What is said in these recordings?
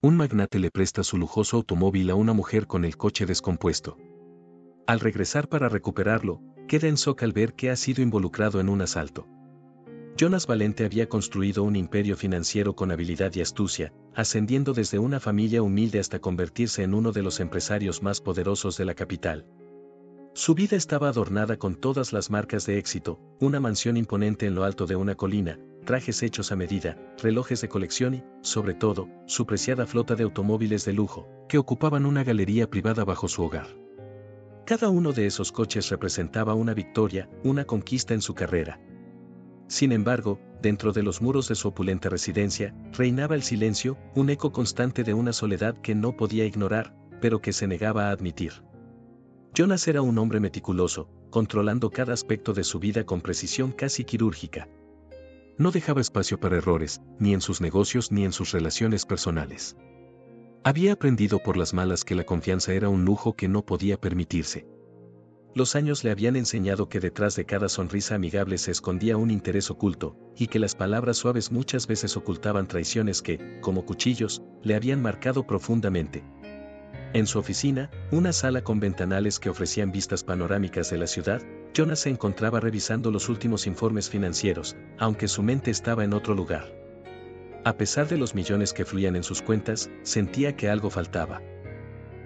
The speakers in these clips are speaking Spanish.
Un magnate le presta su lujoso automóvil a una mujer con el coche descompuesto. Al regresar para recuperarlo, queda en shock al ver que ha sido involucrado en un asalto. Jonas Valente había construido un imperio financiero con habilidad y astucia, ascendiendo desde una familia humilde hasta convertirse en uno de los empresarios más poderosos de la capital. Su vida estaba adornada con todas las marcas de éxito, una mansión imponente en lo alto de una colina, trajes hechos a medida, relojes de colección y, sobre todo, su preciada flota de automóviles de lujo, que ocupaban una galería privada bajo su hogar. Cada uno de esos coches representaba una victoria, una conquista en su carrera. Sin embargo, dentro de los muros de su opulenta residencia, reinaba el silencio, un eco constante de una soledad que no podía ignorar, pero que se negaba a admitir. Jonas era un hombre meticuloso, controlando cada aspecto de su vida con precisión casi quirúrgica. No dejaba espacio para errores, ni en sus negocios ni en sus relaciones personales. Había aprendido por las malas que la confianza era un lujo que no podía permitirse. Los años le habían enseñado que detrás de cada sonrisa amigable se escondía un interés oculto, y que las palabras suaves muchas veces ocultaban traiciones que, como cuchillos, le habían marcado profundamente. En su oficina, una sala con ventanales que ofrecían vistas panorámicas de la ciudad, Jonas se encontraba revisando los últimos informes financieros, aunque su mente estaba en otro lugar. A pesar de los millones que fluían en sus cuentas, sentía que algo faltaba.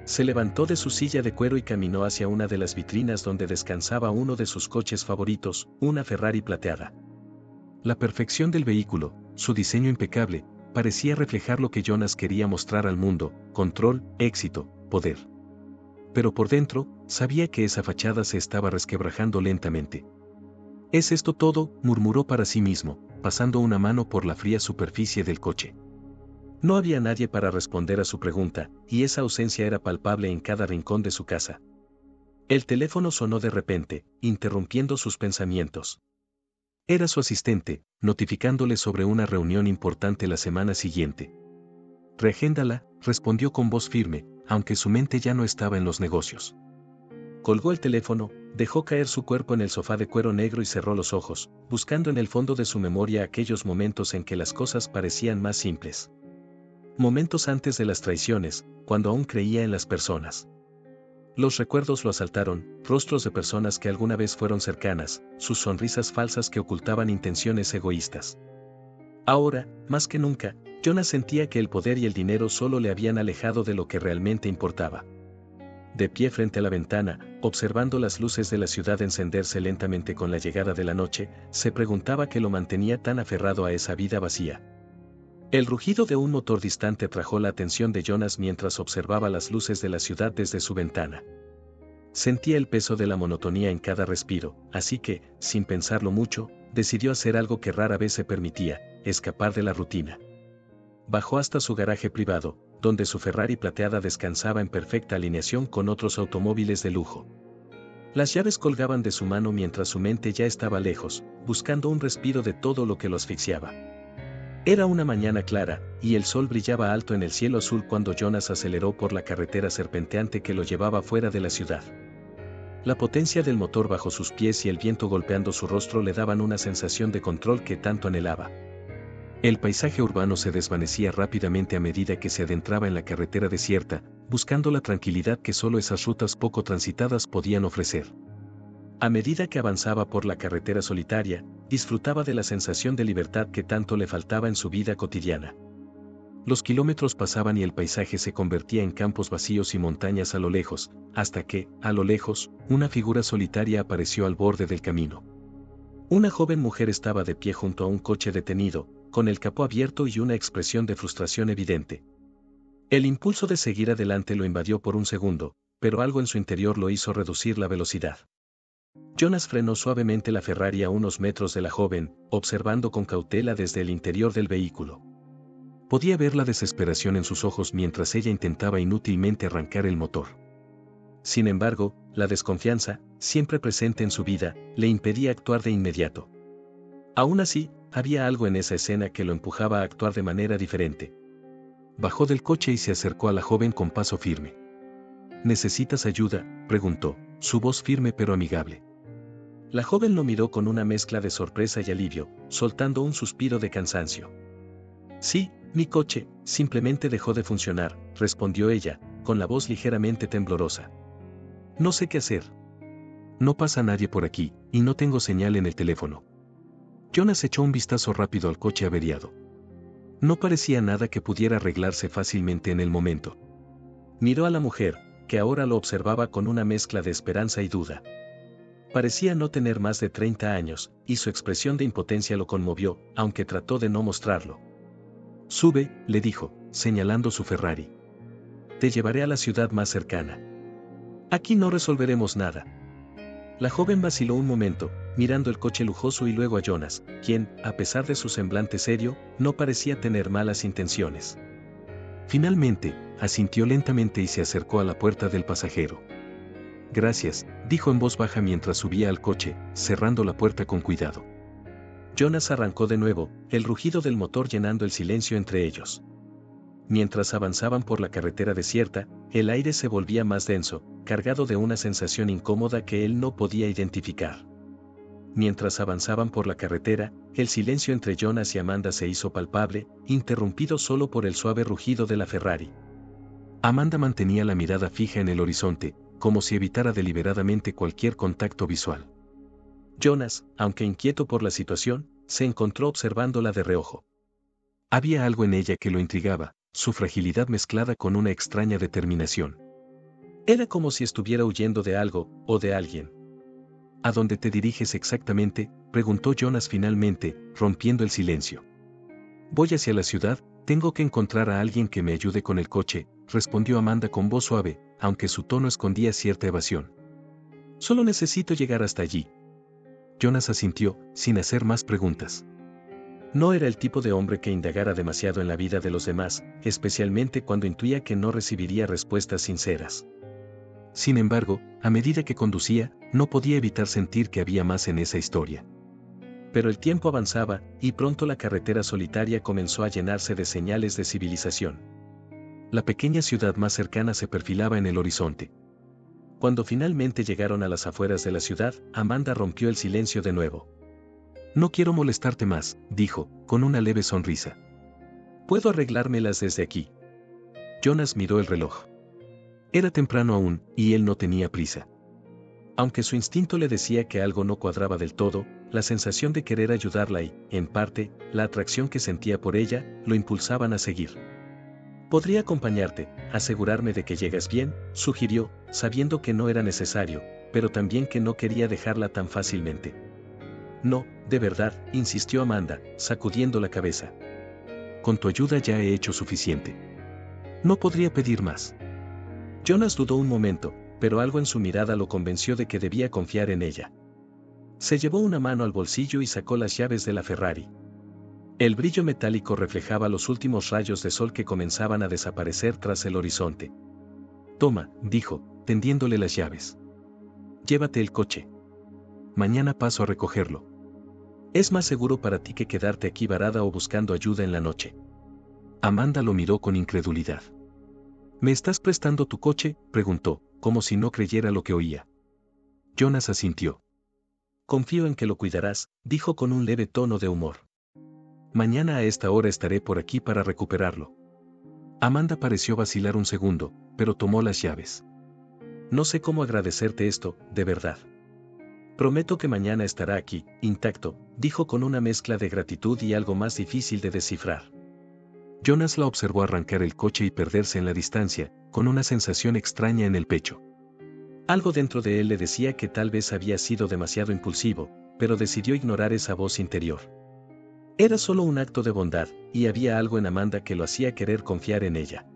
Se levantó de su silla de cuero y caminó hacia una de las vitrinas donde descansaba uno de sus coches favoritos, una Ferrari plateada. La perfección del vehículo, su diseño impecable, parecía reflejar lo que Jonas quería mostrar al mundo: control, éxito, poder. Pero por dentro, sabía que esa fachada se estaba resquebrajando lentamente. «¿Es esto todo?», murmuró para sí mismo, pasando una mano por la fría superficie del coche. No había nadie para responder a su pregunta, y esa ausencia era palpable en cada rincón de su casa. El teléfono sonó de repente, interrumpiendo sus pensamientos. Era su asistente, notificándole sobre una reunión importante la semana siguiente. «Reagéndala», respondió con voz firme, aunque su mente ya no estaba en los negocios. Colgó el teléfono, dejó caer su cuerpo en el sofá de cuero negro y cerró los ojos, buscando en el fondo de su memoria aquellos momentos en que las cosas parecían más simples. Momentos antes de las traiciones, cuando aún creía en las personas. Los recuerdos lo asaltaron, rostros de personas que alguna vez fueron cercanas, sus sonrisas falsas que ocultaban intenciones egoístas. Ahora, más que nunca, Jonas sentía que el poder y el dinero solo le habían alejado de lo que realmente importaba. De pie frente a la ventana, observando las luces de la ciudad encenderse lentamente con la llegada de la noche, se preguntaba qué lo mantenía tan aferrado a esa vida vacía. El rugido de un motor distante atrajo la atención de Jonas mientras observaba las luces de la ciudad desde su ventana. Sentía el peso de la monotonía en cada respiro, así que, sin pensarlo mucho, decidió hacer algo que rara vez se permitía: escapar de la rutina. Bajó hasta su garaje privado, donde su Ferrari plateada descansaba en perfecta alineación con otros automóviles de lujo. Las llaves colgaban de su mano mientras su mente ya estaba lejos, buscando un respiro de todo lo que lo asfixiaba. Era una mañana clara, y el sol brillaba alto en el cielo azul cuando Jonas aceleró por la carretera serpenteante que lo llevaba fuera de la ciudad. La potencia del motor bajo sus pies y el viento golpeando su rostro le daban una sensación de control que tanto anhelaba. El paisaje urbano se desvanecía rápidamente a medida que se adentraba en la carretera desierta, buscando la tranquilidad que solo esas rutas poco transitadas podían ofrecer. A medida que avanzaba por la carretera solitaria, disfrutaba de la sensación de libertad que tanto le faltaba en su vida cotidiana. Los kilómetros pasaban y el paisaje se convertía en campos vacíos y montañas a lo lejos, hasta que, a lo lejos, una figura solitaria apareció al borde del camino. Una joven mujer estaba de pie junto a un coche detenido, con el capó abierto y una expresión de frustración evidente. El impulso de seguir adelante lo invadió por un segundo, pero algo en su interior lo hizo reducir la velocidad. Jonas frenó suavemente la Ferrari a unos metros de la joven, observando con cautela desde el interior del vehículo. Podía ver la desesperación en sus ojos mientras ella intentaba inútilmente arrancar el motor. Sin embargo, la desconfianza, siempre presente en su vida, le impedía actuar de inmediato. Aún así, había algo en esa escena que lo empujaba a actuar de manera diferente. Bajó del coche y se acercó a la joven con paso firme. «¿Necesitas ayuda?», preguntó, su voz firme pero amigable. La joven lo miró con una mezcla de sorpresa y alivio, soltando un suspiro de cansancio. «Sí», Mi coche, simplemente dejó de funcionar, respondió ella, con la voz ligeramente temblorosa. No sé qué hacer. No pasa nadie por aquí, y no tengo señal en el teléfono. Jonas echó un vistazo rápido al coche averiado. No parecía nada que pudiera arreglarse fácilmente en el momento. Miró a la mujer, que ahora lo observaba con una mezcla de esperanza y duda. Parecía no tener más de 30 años, y su expresión de impotencia lo conmovió, aunque trató de no mostrarlo. Sube, le dijo, señalando su Ferrari. Te llevaré a la ciudad más cercana. Aquí no resolveremos nada. La joven vaciló un momento, mirando el coche lujoso y luego a Jonas, quien, a pesar de su semblante serio, no parecía tener malas intenciones. Finalmente, asintió lentamente y se acercó a la puerta del pasajero. Gracias, dijo en voz baja mientras subía al coche, cerrando la puerta con cuidado. Jonas arrancó de nuevo, el rugido del motor llenando el silencio entre ellos. Mientras avanzaban por la carretera desierta, el aire se volvía más denso, cargado de una sensación incómoda que él no podía identificar. Mientras avanzaban por la carretera, el silencio entre Jonas y Amanda se hizo palpable, interrumpido solo por el suave rugido de la Ferrari. Amanda mantenía la mirada fija en el horizonte, como si evitara deliberadamente cualquier contacto visual. Jonas, aunque inquieto por la situación, se encontró observándola de reojo. Había algo en ella que lo intrigaba, su fragilidad mezclada con una extraña determinación. Era como si estuviera huyendo de algo, o de alguien. ¿A dónde te diriges exactamente?, preguntó Jonas finalmente, rompiendo el silencio. Voy hacia la ciudad, tengo que encontrar a alguien que me ayude con el coche, respondió Amanda con voz suave, aunque su tono escondía cierta evasión. Solo necesito llegar hasta allí. Jonas asintió, sin hacer más preguntas. No era el tipo de hombre que indagara demasiado en la vida de los demás, especialmente cuando intuía que no recibiría respuestas sinceras. Sin embargo, a medida que conducía, no podía evitar sentir que había más en esa historia. Pero el tiempo avanzaba, y pronto la carretera solitaria comenzó a llenarse de señales de civilización. La pequeña ciudad más cercana se perfilaba en el horizonte. Cuando finalmente llegaron a las afueras de la ciudad, Amanda rompió el silencio de nuevo. No quiero molestarte más, dijo, con una leve sonrisa. Puedo arreglármelas desde aquí. Jonas miró el reloj. Era temprano aún, y él no tenía prisa. Aunque su instinto le decía que algo no cuadraba del todo, la sensación de querer ayudarla y, en parte, la atracción que sentía por ella, lo impulsaban a seguir. Podría acompañarte, asegurarme de que llegas bien, sugirió, sabiendo que no era necesario, pero también que no quería dejarla tan fácilmente. No, de verdad, insistió Amanda, sacudiendo la cabeza. Con tu ayuda ya he hecho suficiente. No podría pedir más. Jonas dudó un momento, pero algo en su mirada lo convenció de que debía confiar en ella. Se llevó una mano al bolsillo y sacó las llaves de la Ferrari. El brillo metálico reflejaba los últimos rayos de sol que comenzaban a desaparecer tras el horizonte. Toma, dijo, tendiéndole las llaves. Llévate el coche. Mañana paso a recogerlo. Es más seguro para ti que quedarte aquí varada o buscando ayuda en la noche. Amanda lo miró con incredulidad. ¿Me estás prestando tu coche?, preguntó, como si no creyera lo que oía. Jonas asintió. Confío en que lo cuidarás, dijo con un leve tono de humor. Mañana a esta hora estaré por aquí para recuperarlo. Amanda pareció vacilar un segundo, pero tomó las llaves. No sé cómo agradecerte esto, de verdad. Prometo que mañana estará aquí, intacto, dijo con una mezcla de gratitud y algo más difícil de descifrar. Jonas la observó arrancar el coche y perderse en la distancia, con una sensación extraña en el pecho. Algo dentro de él le decía que tal vez había sido demasiado impulsivo, pero decidió ignorar esa voz interior. Era solo un acto de bondad, y había algo en Amanda que lo hacía querer confiar en ella.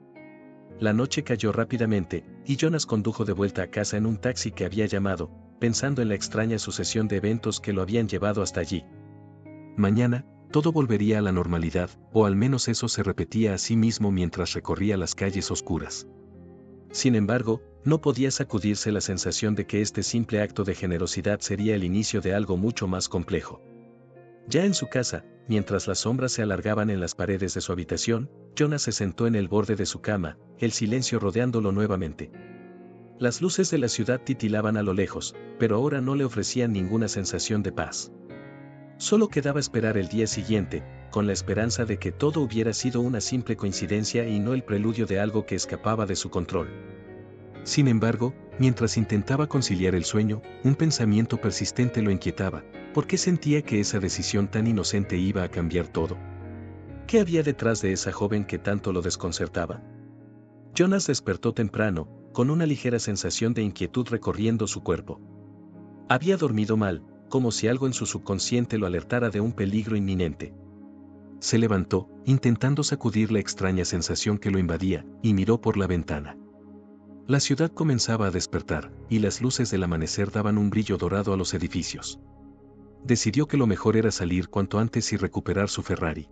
La noche cayó rápidamente, y Jonas condujo de vuelta a casa en un taxi que había llamado, pensando en la extraña sucesión de eventos que lo habían llevado hasta allí. Mañana, todo volvería a la normalidad, o al menos eso se repetía a sí mismo mientras recorría las calles oscuras. Sin embargo, no podía sacudirse la sensación de que este simple acto de generosidad sería el inicio de algo mucho más complejo. Ya en su casa, mientras las sombras se alargaban en las paredes de su habitación, Jonas se sentó en el borde de su cama, el silencio rodeándolo nuevamente. Las luces de la ciudad titilaban a lo lejos, pero ahora no le ofrecían ninguna sensación de paz. Solo quedaba esperar el día siguiente, con la esperanza de que todo hubiera sido una simple coincidencia y no el preludio de algo que escapaba de su control. Sin embargo, mientras intentaba conciliar el sueño, un pensamiento persistente lo inquietaba. ¿Por qué sentía que esa decisión tan inocente iba a cambiar todo? ¿Qué había detrás de esa joven que tanto lo desconcertaba? Jonas despertó temprano, con una ligera sensación de inquietud recorriendo su cuerpo. Había dormido mal, como si algo en su subconsciente lo alertara de un peligro inminente. Se levantó, intentando sacudir la extraña sensación que lo invadía, y miró por la ventana. La ciudad comenzaba a despertar, y las luces del amanecer daban un brillo dorado a los edificios. Decidió que lo mejor era salir cuanto antes y recuperar su Ferrari.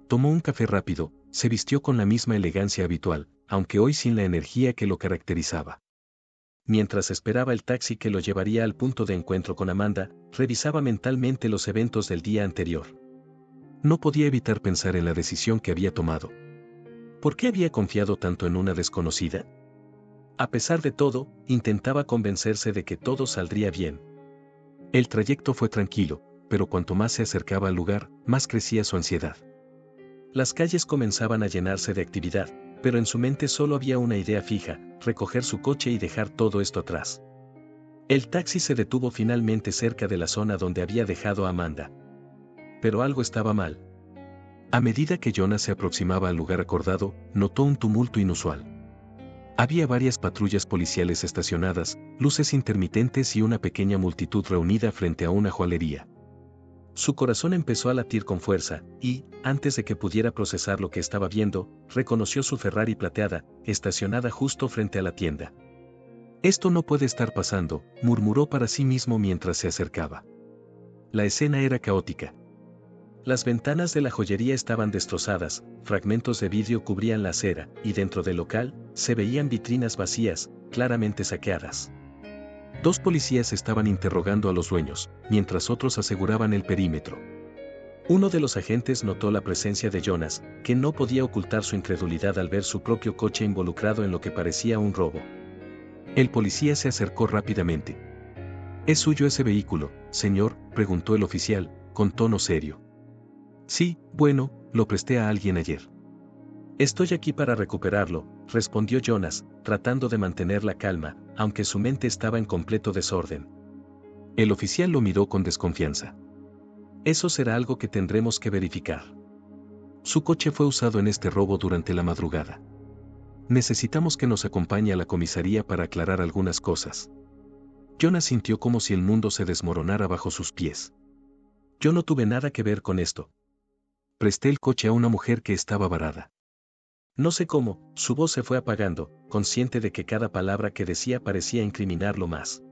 Tomó un café rápido, se vistió con la misma elegancia habitual, aunque hoy sin la energía que lo caracterizaba. Mientras esperaba el taxi que lo llevaría al punto de encuentro con Amanda, revisaba mentalmente los eventos del día anterior. No podía evitar pensar en la decisión que había tomado. ¿Por qué había confiado tanto en una desconocida? A pesar de todo, intentaba convencerse de que todo saldría bien. El trayecto fue tranquilo, pero cuanto más se acercaba al lugar, más crecía su ansiedad. Las calles comenzaban a llenarse de actividad, pero en su mente solo había una idea fija: recoger su coche y dejar todo esto atrás. El taxi se detuvo finalmente cerca de la zona donde había dejado a Amanda. Pero algo estaba mal. A medida que Jonas se aproximaba al lugar acordado, notó un tumulto inusual. Había varias patrullas policiales estacionadas, luces intermitentes y una pequeña multitud reunida frente a una joyería. Su corazón empezó a latir con fuerza, y, antes de que pudiera procesar lo que estaba viendo, reconoció su Ferrari plateada, estacionada justo frente a la tienda. «Esto no puede estar pasando», murmuró para sí mismo mientras se acercaba. La escena era caótica. Las ventanas de la joyería estaban destrozadas, fragmentos de vidrio cubrían la acera, y dentro del local, se veían vitrinas vacías, claramente saqueadas. Dos policías estaban interrogando a los dueños, mientras otros aseguraban el perímetro. Uno de los agentes notó la presencia de Jonas, que no podía ocultar su incredulidad al ver su propio coche involucrado en lo que parecía un robo. El policía se acercó rápidamente. «¿Es suyo ese vehículo, señor?», preguntó el oficial, con tono serio. «Sí, bueno, lo presté a alguien ayer». «Estoy aquí para recuperarlo», respondió Jonas, tratando de mantener la calma, aunque su mente estaba en completo desorden. El oficial lo miró con desconfianza. «Eso será algo que tendremos que verificar. Su coche fue usado en este robo durante la madrugada. Necesitamos que nos acompañe a la comisaría para aclarar algunas cosas». Jonas sintió como si el mundo se desmoronara bajo sus pies. «Yo no tuve nada que ver con esto. Presté el coche a una mujer que estaba varada». No sé cómo, su voz se fue apagando, consciente de que cada palabra que decía parecía incriminarlo más.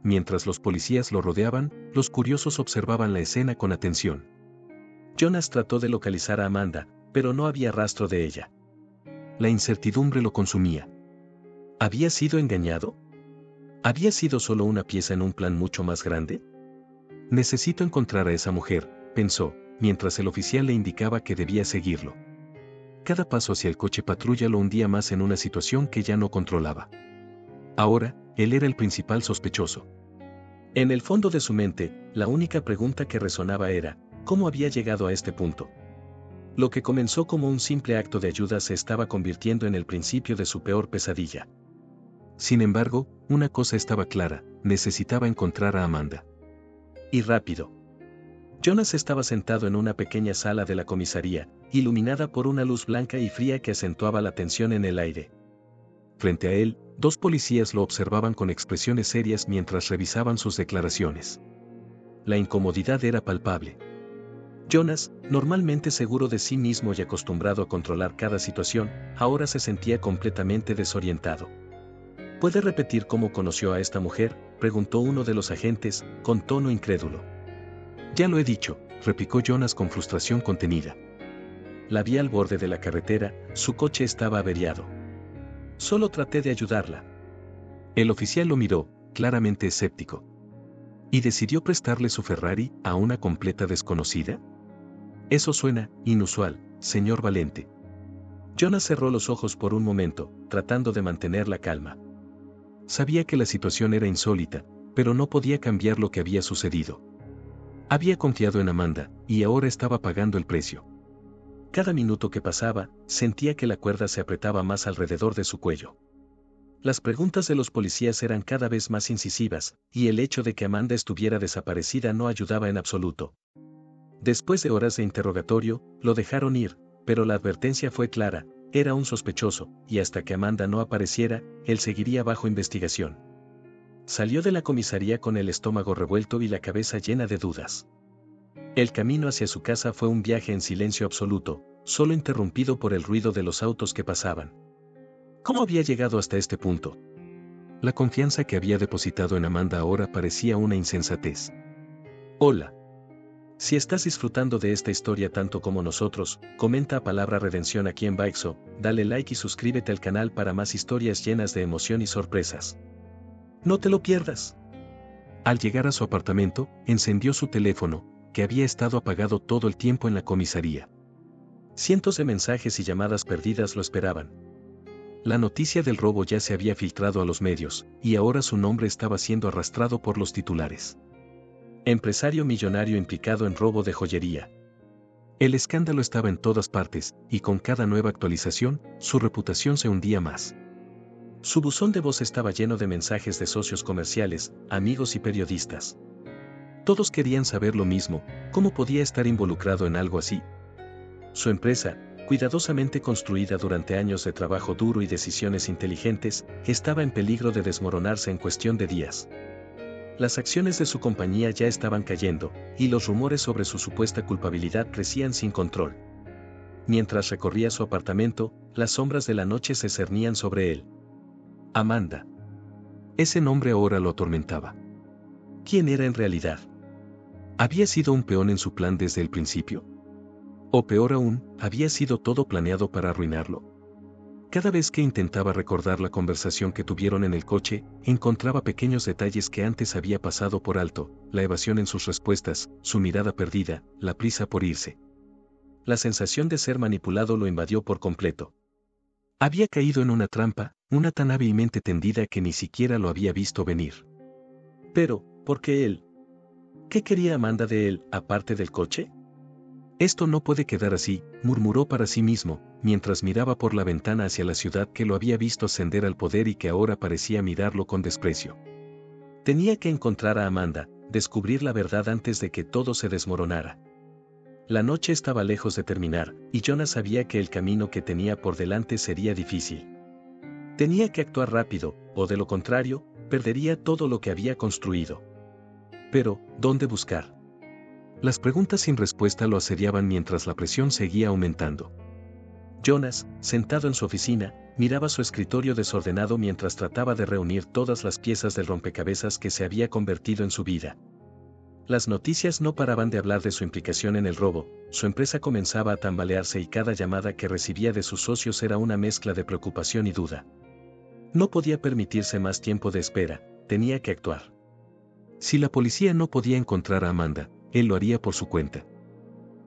Mientras los policías lo rodeaban, los curiosos observaban la escena con atención. Jonas trató de localizar a Amanda, pero no había rastro de ella. La incertidumbre lo consumía. ¿Había sido engañado? ¿Había sido solo una pieza en un plan mucho más grande? «Necesito encontrar a esa mujer», pensó, mientras el oficial le indicaba que debía seguirlo. Cada paso hacia el coche patrulla lo hundía más en una situación que ya no controlaba. Ahora, él era el principal sospechoso. En el fondo de su mente, la única pregunta que resonaba era: ¿cómo había llegado a este punto? Lo que comenzó como un simple acto de ayuda se estaba convirtiendo en el principio de su peor pesadilla. Sin embargo, una cosa estaba clara: necesitaba encontrar a Amanda. Y rápido. Jonas estaba sentado en una pequeña sala de la comisaría, iluminada por una luz blanca y fría que acentuaba la tensión en el aire. Frente a él, dos policías lo observaban con expresiones serias mientras revisaban sus declaraciones. La incomodidad era palpable. Jonas, normalmente seguro de sí mismo y acostumbrado a controlar cada situación, ahora se sentía completamente desorientado. «¿Puede repetir cómo conoció a esta mujer?», preguntó uno de los agentes, con tono incrédulo. «Ya lo he dicho», replicó Jonas con frustración contenida. «La vi al borde de la carretera, su coche estaba averiado. Solo traté de ayudarla». El oficial lo miró, claramente escéptico. ¿Y decidió prestarle su Ferrari a una completa desconocida? «Eso suena inusual, señor Valente». Jonas cerró los ojos por un momento, tratando de mantener la calma. Sabía que la situación era insólita, pero no podía cambiar lo que había sucedido. Había confiado en Amanda, y ahora estaba pagando el precio. Cada minuto que pasaba, sentía que la cuerda se apretaba más alrededor de su cuello. Las preguntas de los policías eran cada vez más incisivas, y el hecho de que Amanda estuviera desaparecida no ayudaba en absoluto. Después de horas de interrogatorio, lo dejaron ir, pero la advertencia fue clara: era un sospechoso, y hasta que Amanda no apareciera, él seguiría bajo investigación. Salió de la comisaría con el estómago revuelto y la cabeza llena de dudas. El camino hacia su casa fue un viaje en silencio absoluto, solo interrumpido por el ruido de los autos que pasaban. ¿Cómo había llegado hasta este punto? La confianza que había depositado en Amanda ahora parecía una insensatez. Hola. Si estás disfrutando de esta historia tanto como nosotros, comenta a Palabra Redención aquí en Baixo, dale like y suscríbete al canal para más historias llenas de emoción y sorpresas. No te lo pierdas. Al llegar a su apartamento, encendió su teléfono, que había estado apagado todo el tiempo en la comisaría. Cientos de mensajes y llamadas perdidas lo esperaban. La noticia del robo ya se había filtrado a los medios, y ahora su nombre estaba siendo arrastrado por los titulares. Empresario millonario implicado en robo de joyería. El escándalo estaba en todas partes, y con cada nueva actualización, su reputación se hundía más. Su buzón de voz estaba lleno de mensajes de socios comerciales, amigos y periodistas. Todos querían saber lo mismo: ¿cómo podía estar involucrado en algo así? Su empresa, cuidadosamente construida durante años de trabajo duro y decisiones inteligentes, estaba en peligro de desmoronarse en cuestión de días. Las acciones de su compañía ya estaban cayendo, y los rumores sobre su supuesta culpabilidad crecían sin control. Mientras recorría su apartamento, las sombras de la noche se cernían sobre él. Amanda. Ese nombre ahora lo atormentaba. ¿Quién era en realidad? ¿Había sido un peón en su plan desde el principio? O peor aún, ¿había sido todo planeado para arruinarlo? Cada vez que intentaba recordar la conversación que tuvieron en el coche, encontraba pequeños detalles que antes había pasado por alto: la evasión en sus respuestas, su mirada perdida, la prisa por irse. La sensación de ser manipulado lo invadió por completo. Había caído en una trampa, una tan hábilmente tendida que ni siquiera lo había visto venir. Pero, ¿por qué él? ¿Qué quería Amanda de él, aparte del coche? Esto no puede quedar así, murmuró para sí mismo, mientras miraba por la ventana hacia la ciudad que lo había visto ascender al poder y que ahora parecía mirarlo con desprecio. Tenía que encontrar a Amanda, descubrir la verdad antes de que todo se desmoronara. La noche estaba lejos de terminar, y Jonas sabía que el camino que tenía por delante sería difícil. Tenía que actuar rápido, o de lo contrario, perdería todo lo que había construido. Pero, ¿dónde buscar? Las preguntas sin respuesta lo asediaban mientras la presión seguía aumentando. Jonas, sentado en su oficina, miraba su escritorio desordenado mientras trataba de reunir todas las piezas del rompecabezas que se había convertido en su vida. Las noticias no paraban de hablar de su implicación en el robo, su empresa comenzaba a tambalearse y cada llamada que recibía de sus socios era una mezcla de preocupación y duda. No podía permitirse más tiempo de espera, tenía que actuar. Si la policía no podía encontrar a Amanda, él lo haría por su cuenta.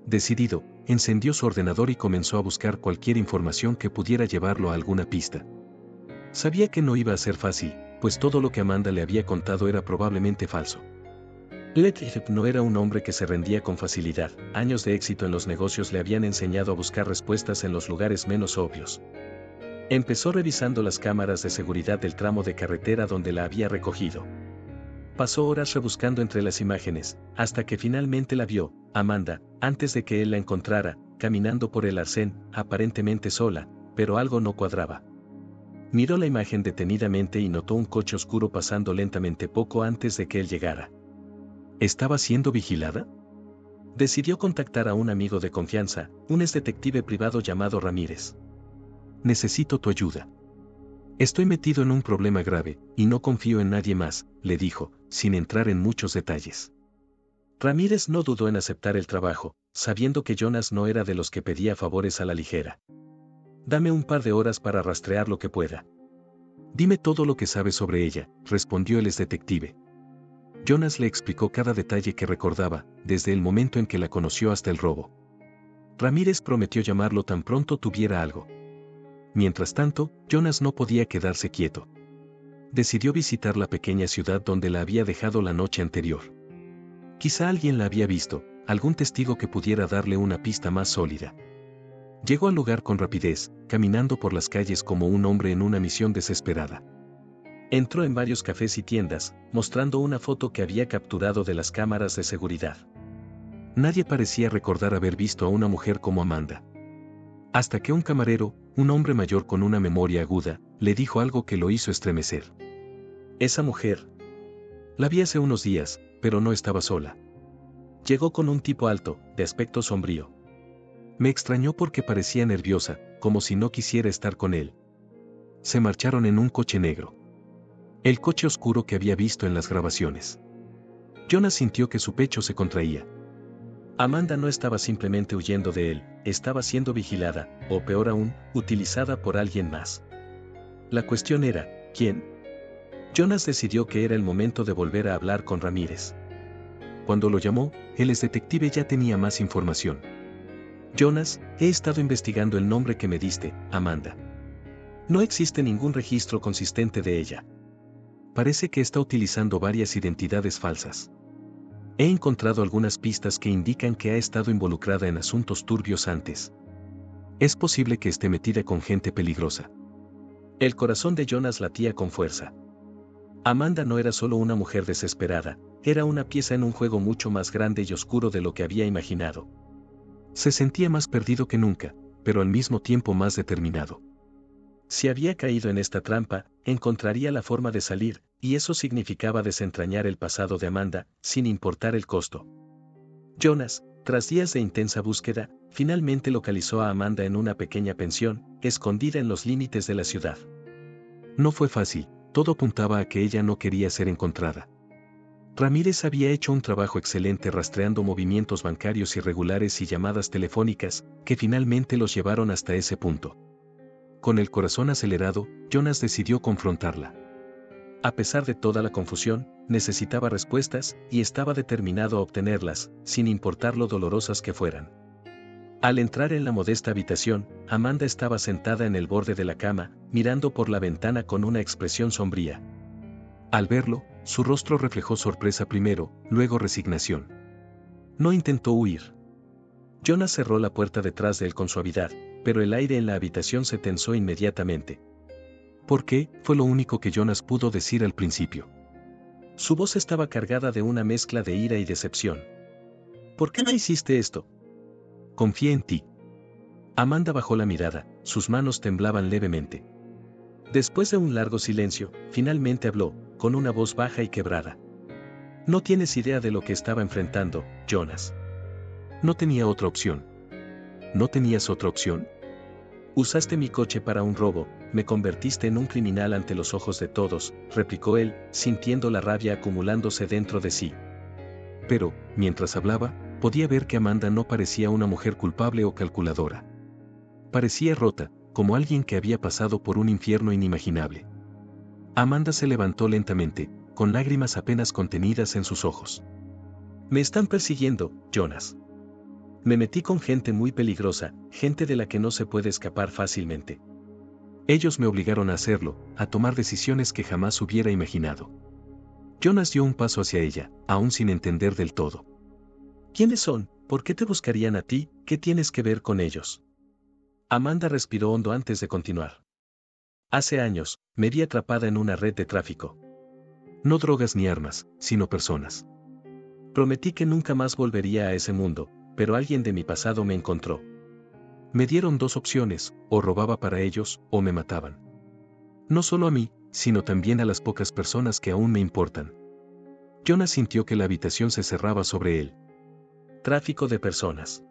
Decidido, encendió su ordenador y comenzó a buscar cualquier información que pudiera llevarlo a alguna pista. Sabía que no iba a ser fácil, pues todo lo que Amanda le había contado era probablemente falso. Letrip no era un hombre que se rendía con facilidad. Años de éxito en los negocios le habían enseñado a buscar respuestas en los lugares menos obvios. Empezó revisando las cámaras de seguridad del tramo de carretera donde la había recogido. Pasó horas rebuscando entre las imágenes, hasta que finalmente la vio, Amanda, antes de que él la encontrara, caminando por el arcén, aparentemente sola, pero algo no cuadraba. Miró la imagen detenidamente y notó un coche oscuro pasando lentamente poco antes de que él llegara. ¿Estaba siendo vigilada? Decidió contactar a un amigo de confianza, un exdetective privado llamado Ramírez. Necesito tu ayuda. Estoy metido en un problema grave, y no confío en nadie más, le dijo, sin entrar en muchos detalles. Ramírez no dudó en aceptar el trabajo, sabiendo que Jonas no era de los que pedía favores a la ligera. Dame un par de horas para rastrear lo que pueda. Dime todo lo que sabes sobre ella, respondió el exdetective. Jonas le explicó cada detalle que recordaba, desde el momento en que la conoció hasta el robo. Ramírez prometió llamarlo tan pronto tuviera algo. Mientras tanto, Jonas no podía quedarse quieto. Decidió visitar la pequeña ciudad donde la había dejado la noche anterior. Quizá alguien la había visto, algún testigo que pudiera darle una pista más sólida. Llegó al lugar con rapidez, caminando por las calles como un hombre en una misión desesperada. Entró en varios cafés y tiendas, mostrando una foto que había capturado de las cámaras de seguridad. Nadie parecía recordar haber visto a una mujer como Amanda. Hasta que un camarero, un hombre mayor con una memoria aguda, le dijo algo que lo hizo estremecer. Esa mujer. La vi hace unos días, pero no estaba sola. Llegó con un tipo alto, de aspecto sombrío. Me extrañó porque parecía nerviosa, como si no quisiera estar con él. Se marcharon en un coche negro. El coche oscuro que había visto en las grabaciones. Jonas sintió que su pecho se contraía. Amanda no estaba simplemente huyendo de él, estaba siendo vigilada, o peor aún, utilizada por alguien más. La cuestión era, ¿quién? Jonas decidió que era el momento de volver a hablar con Ramírez. Cuando lo llamó, el exdetective ya tenía más información. Jonas, he estado investigando el nombre que me diste, Amanda. No existe ningún registro consistente de ella. Parece que está utilizando varias identidades falsas. He encontrado algunas pistas que indican que ha estado involucrada en asuntos turbios antes. Es posible que esté metida con gente peligrosa. El corazón de Jonas latía con fuerza. Amanda no era solo una mujer desesperada, era una pieza en un juego mucho más grande y oscuro de lo que había imaginado. Se sentía más perdido que nunca, pero al mismo tiempo más determinado. Si había caído en esta trampa, encontraría la forma de salir, y eso significaba desentrañar el pasado de Amanda, sin importar el costo. Jonas, tras días de intensa búsqueda, finalmente localizó a Amanda en una pequeña pensión, escondida en los límites de la ciudad. No fue fácil, todo apuntaba a que ella no quería ser encontrada. Ramírez había hecho un trabajo excelente rastreando movimientos bancarios irregulares y llamadas telefónicas, que finalmente los llevaron hasta ese punto. Con el corazón acelerado, Jonas decidió confrontarla. A pesar de toda la confusión, necesitaba respuestas, y estaba determinado a obtenerlas, sin importar lo dolorosas que fueran. Al entrar en la modesta habitación, Amanda estaba sentada en el borde de la cama, mirando por la ventana con una expresión sombría. Al verlo, su rostro reflejó sorpresa primero, luego resignación. No intentó huir. Jonas cerró la puerta detrás de él con suavidad, pero el aire en la habitación se tensó inmediatamente. ¿Por qué? Fue lo único que Jonas pudo decir al principio. Su voz estaba cargada de una mezcla de ira y decepción. ¿Por qué no hiciste esto? Confié en ti. Amanda bajó la mirada, sus manos temblaban levemente. Después de un largo silencio, finalmente habló, con una voz baja y quebrada. No tienes idea de lo que estaba enfrentando, Jonas. No tenía otra opción. ¿No tenías otra opción? Usaste mi coche para un robo, me convertiste en un criminal ante los ojos de todos, replicó él, sintiendo la rabia acumulándose dentro de sí. Pero, mientras hablaba, podía ver que Amanda no parecía una mujer culpable o calculadora. Parecía rota, como alguien que había pasado por un infierno inimaginable. Amanda se levantó lentamente, con lágrimas apenas contenidas en sus ojos. Me están persiguiendo, Jonas. Me metí con gente muy peligrosa, gente de la que no se puede escapar fácilmente. Ellos me obligaron a hacerlo, a tomar decisiones que jamás hubiera imaginado. Jonas dio un paso hacia ella, aún sin entender del todo. ¿Quiénes son? ¿Por qué te buscarían a ti? ¿Qué tienes que ver con ellos? Amanda respiró hondo antes de continuar. Hace años, me vi atrapada en una red de tráfico. No drogas ni armas, sino personas. Prometí que nunca más volvería a ese mundo, pero alguien de mi pasado me encontró. Me dieron dos opciones, o robaba para ellos, o me mataban. No solo a mí, sino también a las pocas personas que aún me importan. Jonas sintió que la habitación se cerraba sobre él. Tráfico de personas.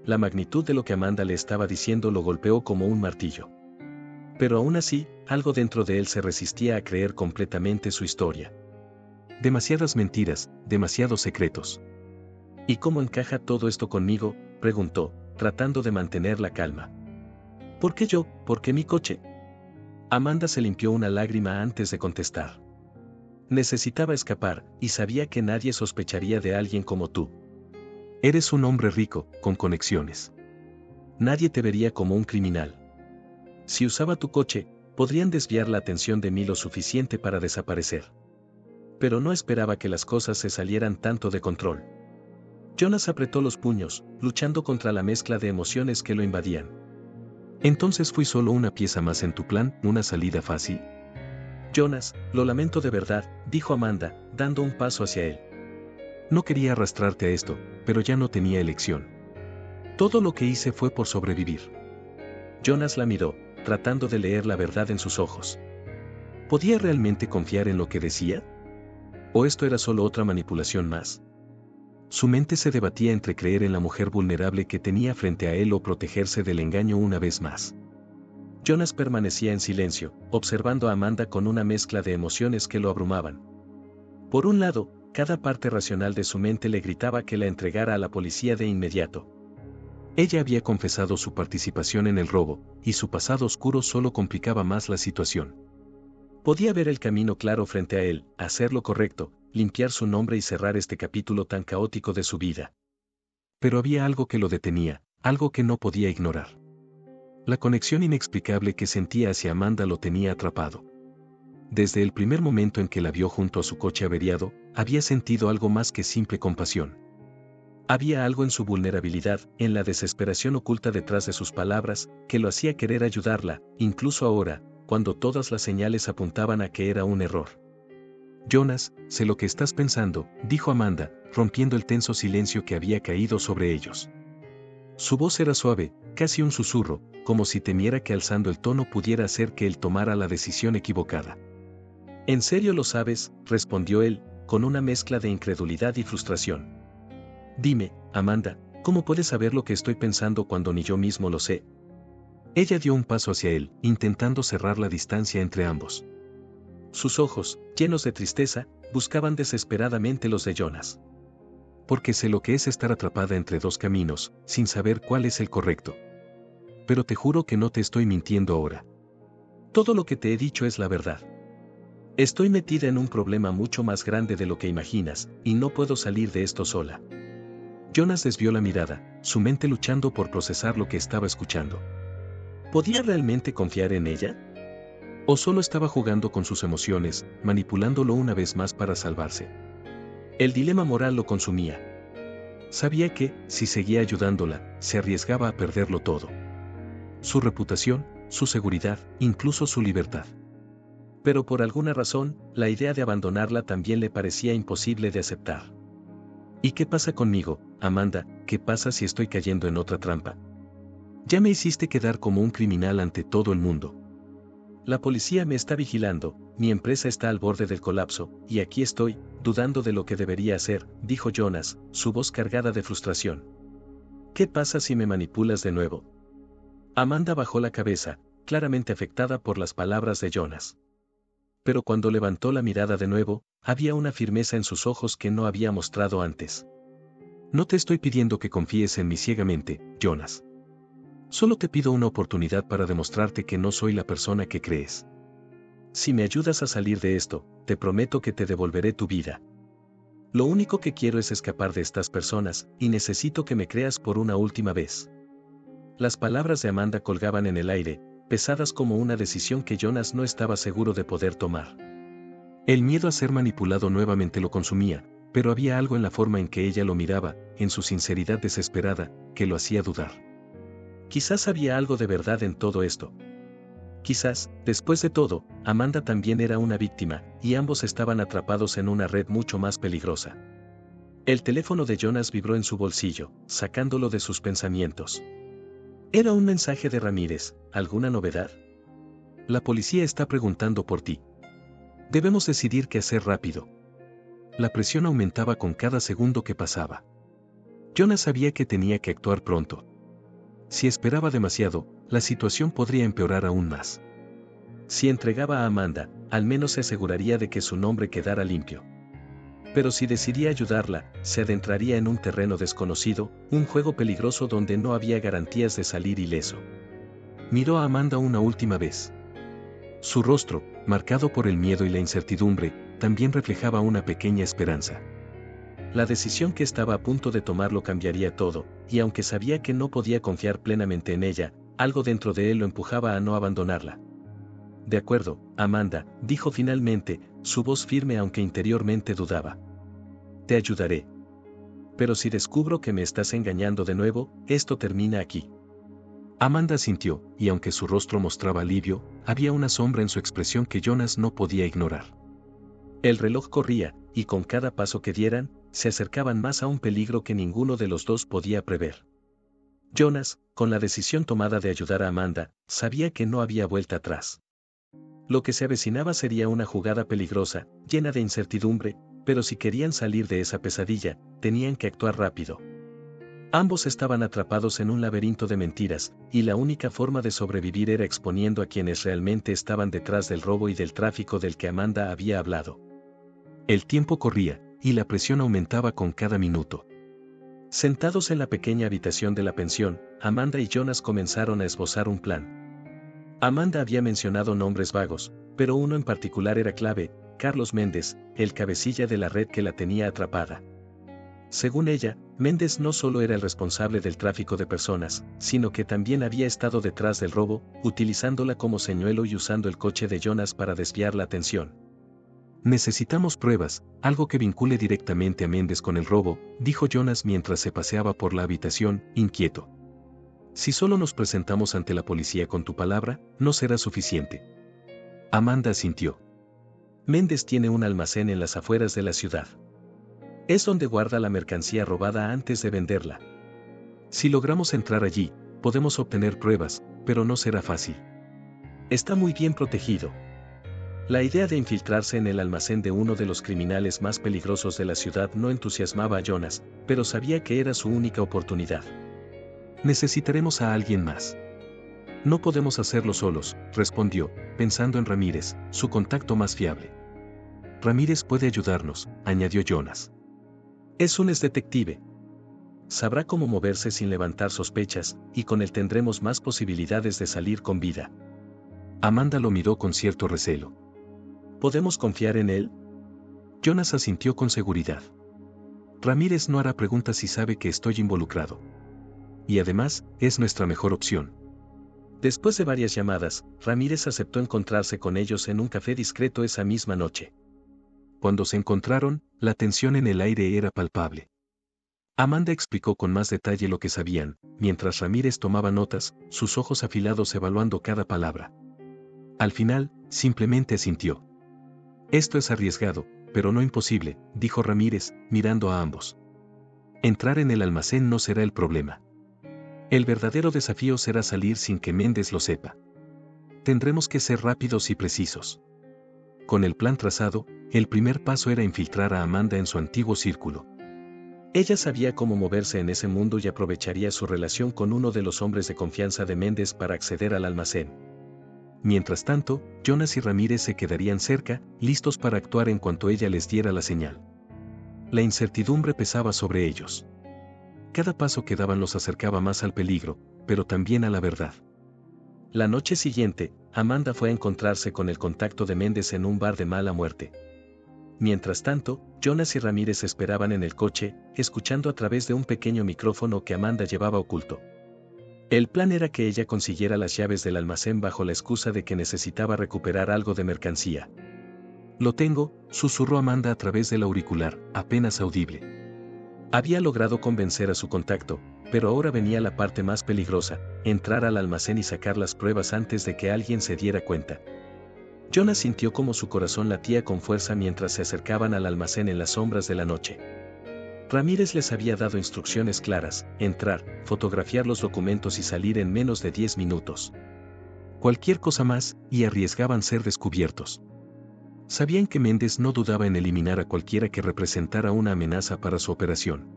La magnitud de lo que Amanda le estaba diciendo lo golpeó como un martillo. Pero aún así, algo dentro de él se resistía a creer completamente su historia. Demasiadas mentiras, demasiados secretos. ¿Y cómo encaja todo esto conmigo?, preguntó, tratando de mantener la calma. ¿Por qué yo? ¿Por qué mi coche? Amanda se limpió una lágrima antes de contestar. Necesitaba escapar, y sabía que nadie sospecharía de alguien como tú. Eres un hombre rico, con conexiones. Nadie te vería como un criminal. Si usaba tu coche, podrían desviar la atención de mí lo suficiente para desaparecer. pero no esperaba que las cosas se salieran tanto de control. Jonas apretó los puños, luchando contra la mezcla de emociones que lo invadían. Entonces fui solo una pieza más en tu plan, una salida fácil. Jonas, lo lamento de verdad, dijo Amanda, dando un paso hacia él. No quería arrastrarte a esto, pero ya no tenía elección. Todo lo que hice fue por sobrevivir. Jonas la miró, tratando de leer la verdad en sus ojos. ¿Podía realmente confiar en lo que decía? ¿O esto era solo otra manipulación más? Su mente se debatía entre creer en la mujer vulnerable que tenía frente a él o protegerse del engaño una vez más. Jonas permanecía en silencio, observando a Amanda con una mezcla de emociones que lo abrumaban. Por un lado, cada parte racional de su mente le gritaba que la entregara a la policía de inmediato. Ella había confesado su participación en el robo, y su pasado oscuro solo complicaba más la situación. Podía ver el camino claro frente a él, hacer lo correcto, limpiar su nombre y cerrar este capítulo tan caótico de su vida. Pero había algo que lo detenía, algo que no podía ignorar. La conexión inexplicable que sentía hacia Amanda lo tenía atrapado. Desde el primer momento en que la vio junto a su coche averiado, había sentido algo más que simple compasión. Había algo en su vulnerabilidad, en la desesperación oculta detrás de sus palabras, que lo hacía querer ayudarla, incluso ahora, cuando todas las señales apuntaban a que era un error. Jonas, sé lo que estás pensando, dijo Amanda, rompiendo el tenso silencio que había caído sobre ellos. Su voz era suave, casi un susurro, como si temiera que alzando el tono pudiera hacer que él tomara la decisión equivocada. ¿En serio lo sabes?, respondió él, con una mezcla de incredulidad y frustración. Dime, Amanda, ¿cómo puedes saber lo que estoy pensando cuando ni yo mismo lo sé? Ella dio un paso hacia él, intentando cerrar la distancia entre ambos. Sus ojos, llenos de tristeza, buscaban desesperadamente los de Jonas. Porque sé lo que es estar atrapada entre dos caminos, sin saber cuál es el correcto. Pero te juro que no te estoy mintiendo ahora. Todo lo que te he dicho es la verdad. Estoy metida en un problema mucho más grande de lo que imaginas, y no puedo salir de esto sola. Jonas desvió la mirada, su mente luchando por procesar lo que estaba escuchando. ¿Podía realmente confiar en ella? ¿O solo estaba jugando con sus emociones, manipulándolo una vez más para salvarse? El dilema moral lo consumía. Sabía que, si seguía ayudándola, se arriesgaba a perderlo todo. Su reputación, su seguridad, incluso su libertad. Pero por alguna razón, la idea de abandonarla también le parecía imposible de aceptar. ¿Y qué pasa conmigo, Amanda? ¿Qué pasa si estoy cayendo en otra trampa? Ya me hiciste quedar como un criminal ante todo el mundo. La policía me está vigilando, mi empresa está al borde del colapso, y aquí estoy, dudando de lo que debería hacer, dijo Jonas, su voz cargada de frustración. ¿Qué pasa si me manipulas de nuevo? Amanda bajó la cabeza, claramente afectada por las palabras de Jonas. Pero cuando levantó la mirada de nuevo, había una firmeza en sus ojos que no había mostrado antes. No te estoy pidiendo que confíes en mí ciegamente, Jonas. Solo te pido una oportunidad para demostrarte que no soy la persona que crees. Si me ayudas a salir de esto, te prometo que te devolveré tu vida. Lo único que quiero es escapar de estas personas, y necesito que me creas por una última vez. Las palabras de Amanda colgaban en el aire, pesadas como una decisión que Jonas no estaba seguro de poder tomar. El miedo a ser manipulado nuevamente lo consumía, pero había algo en la forma en que ella lo miraba, en su sinceridad desesperada, que lo hacía dudar. Quizás había algo de verdad en todo esto. Quizás, después de todo, Amanda también era una víctima, y ambos estaban atrapados en una red mucho más peligrosa. El teléfono de Jonas vibró en su bolsillo, sacándolo de sus pensamientos. Era un mensaje de Ramírez. ¿Alguna novedad? La policía está preguntando por ti. Debemos decidir qué hacer rápido. La presión aumentaba con cada segundo que pasaba. Jonas sabía que tenía que actuar pronto. Si esperaba demasiado, la situación podría empeorar aún más. Si entregaba a Amanda, al menos se aseguraría de que su nombre quedara limpio. Pero si decidía ayudarla, se adentraría en un terreno desconocido, un juego peligroso donde no había garantías de salir ileso. Miró a Amanda una última vez. Su rostro, marcado por el miedo y la incertidumbre, también reflejaba una pequeña esperanza. La decisión que estaba a punto de tomar lo cambiaría todo, y aunque sabía que no podía confiar plenamente en ella, algo dentro de él lo empujaba a no abandonarla. De acuerdo, Amanda, dijo finalmente, su voz firme aunque interiormente dudaba. Te ayudaré. Pero si descubro que me estás engañando de nuevo, esto termina aquí. Amanda asintió, y aunque su rostro mostraba alivio, había una sombra en su expresión que Jonas no podía ignorar. El reloj corría, y con cada paso que dieran, se acercaban más a un peligro que ninguno de los dos podía prever. Jonas, con la decisión tomada de ayudar a Amanda, sabía que no había vuelta atrás. Lo que se avecinaba sería una jugada peligrosa, llena de incertidumbre, pero si querían salir de esa pesadilla, tenían que actuar rápido. Ambos estaban atrapados en un laberinto de mentiras, y la única forma de sobrevivir era exponiendo a quienes realmente estaban detrás del robo y del tráfico del que Amanda había hablado. El tiempo corría, y la presión aumentaba con cada minuto. Sentados en la pequeña habitación de la pensión, Amanda y Jonas comenzaron a esbozar un plan. Amanda había mencionado nombres vagos, pero uno en particular era clave: Carlos Méndez, el cabecilla de la red que la tenía atrapada. Según ella, Méndez no solo era el responsable del tráfico de personas, sino que también había estado detrás del robo, utilizándola como señuelo y usando el coche de Jonas para desviar la atención. Necesitamos pruebas, algo que vincule directamente a Méndez con el robo, dijo Jonas mientras se paseaba por la habitación, inquieto. Si solo nos presentamos ante la policía con tu palabra, no será suficiente. Amanda asintió. Méndez tiene un almacén en las afueras de la ciudad. Es donde guarda la mercancía robada antes de venderla. Si logramos entrar allí, podemos obtener pruebas, pero no será fácil. Está muy bien protegido. La idea de infiltrarse en el almacén de uno de los criminales más peligrosos de la ciudad no entusiasmaba a Jonas, pero sabía que era su única oportunidad. Necesitaremos a alguien más. No podemos hacerlo solos, respondió, pensando en Ramírez, su contacto más fiable. Ramírez puede ayudarnos, añadió Jonas. Es un detective. Sabrá cómo moverse sin levantar sospechas, y con él tendremos más posibilidades de salir con vida. Amanda lo miró con cierto recelo. ¿Podemos confiar en él? Jonas asintió con seguridad. Ramírez no hará preguntas si sabe que estoy involucrado. Y además, es nuestra mejor opción. Después de varias llamadas, Ramírez aceptó encontrarse con ellos en un café discreto esa misma noche. Cuando se encontraron, la tensión en el aire era palpable. Amanda explicó con más detalle lo que sabían, mientras Ramírez tomaba notas, sus ojos afilados evaluando cada palabra. Al final, simplemente asintió. Esto es arriesgado, pero no imposible, dijo Ramírez, mirando a ambos. Entrar en el almacén no será el problema. El verdadero desafío será salir sin que Méndez lo sepa. Tendremos que ser rápidos y precisos. Con el plan trazado, el primer paso era infiltrar a Amanda en su antiguo círculo. Ella sabía cómo moverse en ese mundo y aprovecharía su relación con uno de los hombres de confianza de Méndez para acceder al almacén. Mientras tanto, Jonas y Ramírez se quedarían cerca, listos para actuar en cuanto ella les diera la señal. La incertidumbre pesaba sobre ellos. Cada paso que daban los acercaba más al peligro, pero también a la verdad. La noche siguiente, Amanda fue a encontrarse con el contacto de Méndez en un bar de mala muerte. Mientras tanto, Jonas y Ramírez esperaban en el coche, escuchando a través de un pequeño micrófono que Amanda llevaba oculto. El plan era que ella consiguiera las llaves del almacén bajo la excusa de que necesitaba recuperar algo de mercancía. Lo tengo, susurró Amanda a través del auricular, apenas audible. Había logrado convencer a su contacto, pero ahora venía la parte más peligrosa: entrar al almacén y sacar las pruebas antes de que alguien se diera cuenta. Jonas sintió como su corazón latía con fuerza mientras se acercaban al almacén en las sombras de la noche. Ramírez les había dado instrucciones claras: entrar, fotografiar los documentos y salir en menos de 10 minutos. Cualquier cosa más, y arriesgaban ser descubiertos. Sabían que Méndez no dudaba en eliminar a cualquiera que representara una amenaza para su operación.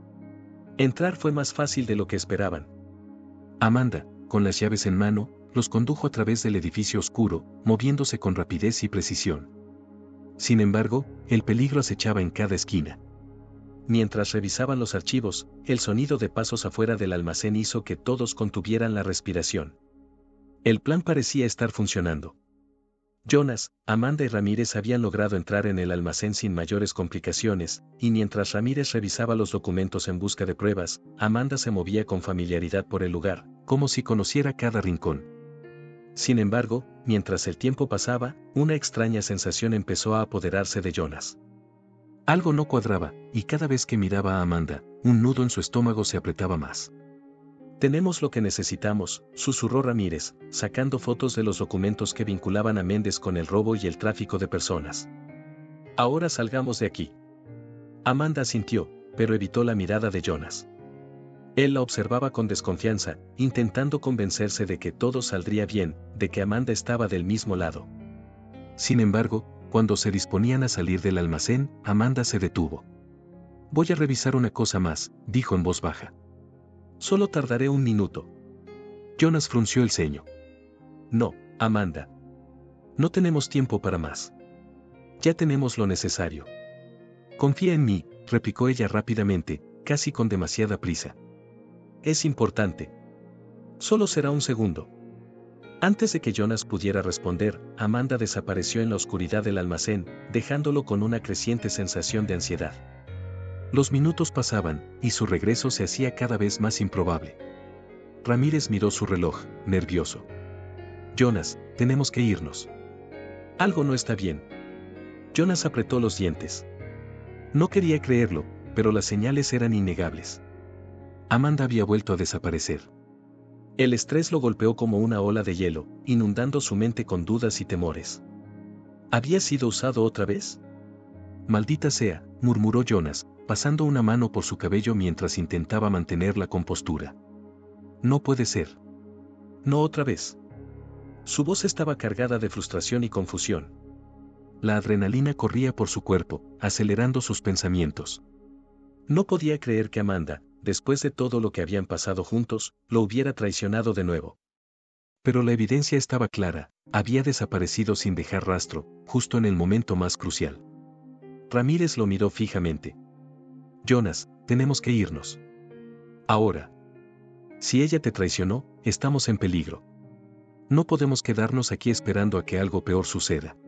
Entrar fue más fácil de lo que esperaban. Amanda, con las llaves en mano, los condujo a través del edificio oscuro, moviéndose con rapidez y precisión. Sin embargo, el peligro acechaba en cada esquina. Mientras revisaban los archivos, el sonido de pasos afuera del almacén hizo que todos contuvieran la respiración. El plan parecía estar funcionando. Jonas, Amanda y Ramírez habían logrado entrar en el almacén sin mayores complicaciones, y mientras Ramírez revisaba los documentos en busca de pruebas, Amanda se movía con familiaridad por el lugar, como si conociera cada rincón. Sin embargo, mientras el tiempo pasaba, una extraña sensación empezó a apoderarse de Jonas. Algo no cuadraba, y cada vez que miraba a Amanda, un nudo en su estómago se apretaba más. «Tenemos lo que necesitamos», susurró Ramírez, sacando fotos de los documentos que vinculaban a Méndez con el robo y el tráfico de personas. «Ahora salgamos de aquí». Amanda asintió, pero evitó la mirada de Jonas. Él la observaba con desconfianza, intentando convencerse de que todo saldría bien, de que Amanda estaba del mismo lado. Sin embargo, cuando se disponían a salir del almacén, Amanda se detuvo. «Voy a revisar una cosa más», dijo en voz baja. «Solo tardaré un minuto». Jonas frunció el ceño. «No, Amanda. No tenemos tiempo para más. Ya tenemos lo necesario». «Confía en mí», replicó ella rápidamente, casi con demasiada prisa. «Es importante. Solo será un segundo». Antes de que Jonas pudiera responder, Amanda desapareció en la oscuridad del almacén, dejándolo con una creciente sensación de ansiedad. Los minutos pasaban, y su regreso se hacía cada vez más improbable. Ramírez miró su reloj, nervioso. «Jonas, tenemos que irnos. Algo no está bien». Jonas apretó los dientes. No quería creerlo, pero las señales eran innegables. Amanda había vuelto a desaparecer. El estrés lo golpeó como una ola de hielo, inundando su mente con dudas y temores. ¿Había sido usado otra vez? «Maldita sea», murmuró Jonas, pasando una mano por su cabello mientras intentaba mantener la compostura. «No puede ser. No otra vez». Su voz estaba cargada de frustración y confusión. La adrenalina corría por su cuerpo, acelerando sus pensamientos. No podía creer que Amanda, después de todo lo que habían pasado juntos, lo hubiera traicionado de nuevo. Pero la evidencia estaba clara, había desaparecido sin dejar rastro, justo en el momento más crucial. Ramírez lo miró fijamente. «Jonas, tenemos que irnos. Ahora. Si ella te traicionó, estamos en peligro. No podemos quedarnos aquí esperando a que algo peor suceda».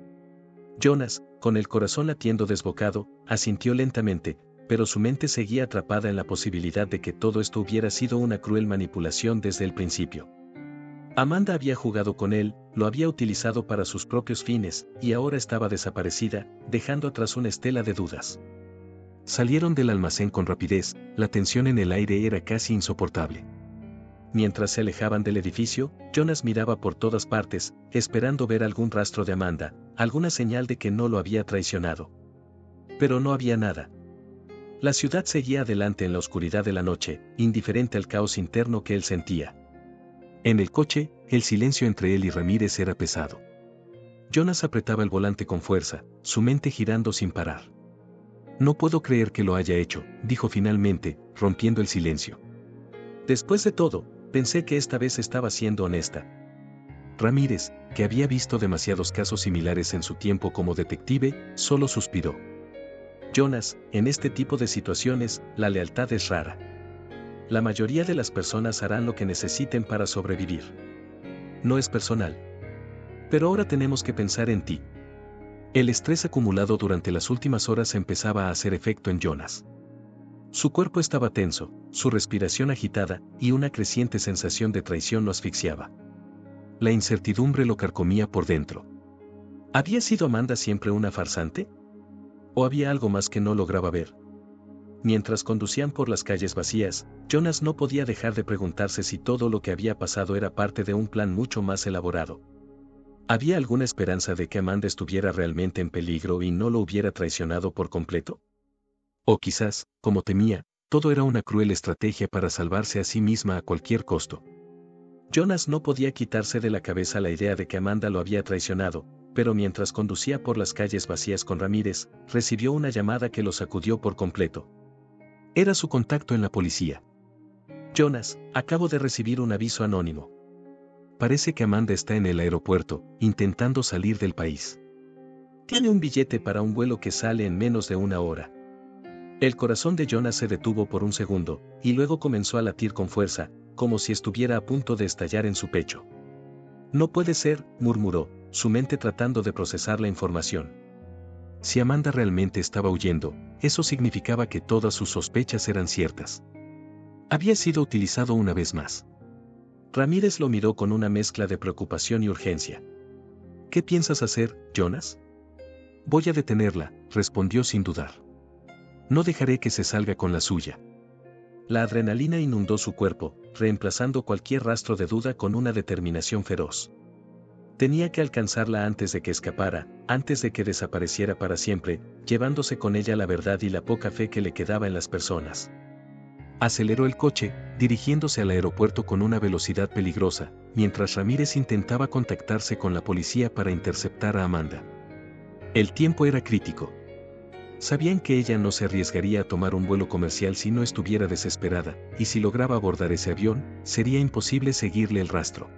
Jonas, con el corazón latiendo desbocado, asintió lentamente, pero su mente seguía atrapada en la posibilidad de que todo esto hubiera sido una cruel manipulación desde el principio. Amanda había jugado con él, lo había utilizado para sus propios fines, y ahora estaba desaparecida, dejando atrás una estela de dudas. Salieron del almacén con rapidez, la tensión en el aire era casi insoportable. Mientras se alejaban del edificio, Jonas miraba por todas partes, esperando ver algún rastro de Amanda, alguna señal de que no lo había traicionado. Pero no había nada. La ciudad seguía adelante en la oscuridad de la noche, indiferente al caos interno que él sentía. En el coche, el silencio entre él y Ramírez era pesado. Jonas apretaba el volante con fuerza, su mente girando sin parar. «No puedo creer que lo haya hecho», dijo finalmente, rompiendo el silencio. «Después de todo, pensé que esta vez estaba siendo honesta». Ramírez, que había visto demasiados casos similares en su tiempo como detective, solo suspiró. «Jonas, en este tipo de situaciones, la lealtad es rara. La mayoría de las personas harán lo que necesiten para sobrevivir. No es personal. Pero ahora tenemos que pensar en ti». El estrés acumulado durante las últimas horas empezaba a hacer efecto en Jonas. Su cuerpo estaba tenso, su respiración agitada, y una creciente sensación de traición lo asfixiaba. La incertidumbre lo carcomía por dentro. ¿Había sido Amanda siempre una farsante? ¿O había algo más que no lograba ver? Mientras conducían por las calles vacías, Jonas no podía dejar de preguntarse si todo lo que había pasado era parte de un plan mucho más elaborado. ¿Había alguna esperanza de que Amanda estuviera realmente en peligro y no lo hubiera traicionado por completo? O quizás, como temía, todo era una cruel estrategia para salvarse a sí misma a cualquier costo. Jonas no podía quitarse de la cabeza la idea de que Amanda lo había traicionado, pero mientras conducía por las calles vacías con Ramírez, recibió una llamada que lo sacudió por completo. Era su contacto en la policía. «Jonas, acabo de recibir un aviso anónimo. Parece que Amanda está en el aeropuerto, intentando salir del país. Tiene un billete para un vuelo que sale en menos de una hora». El corazón de Jonas se detuvo por un segundo, y luego comenzó a latir con fuerza, como si estuviera a punto de estallar en su pecho. «No puede ser», murmuró, su mente tratando de procesar la información. Si Amanda realmente estaba huyendo, eso significaba que todas sus sospechas eran ciertas. Había sido utilizado una vez más. Ramírez lo miró con una mezcla de preocupación y urgencia. ¿Qué piensas hacer, Jonas? Voy a detenerla, respondió sin dudar. No dejaré que se salga con la suya. La adrenalina inundó su cuerpo, reemplazando cualquier rastro de duda con una determinación feroz. Tenía que alcanzarla antes de que escapara, antes de que desapareciera para siempre, llevándose con ella la verdad y la poca fe que le quedaba en las personas. Aceleró el coche, dirigiéndose al aeropuerto con una velocidad peligrosa, mientras Ramírez intentaba contactarse con la policía para interceptar a Amanda. El tiempo era crítico. Sabían que ella no se arriesgaría a tomar un vuelo comercial si no estuviera desesperada, y si lograba abordar ese avión, sería imposible seguirle el rastro.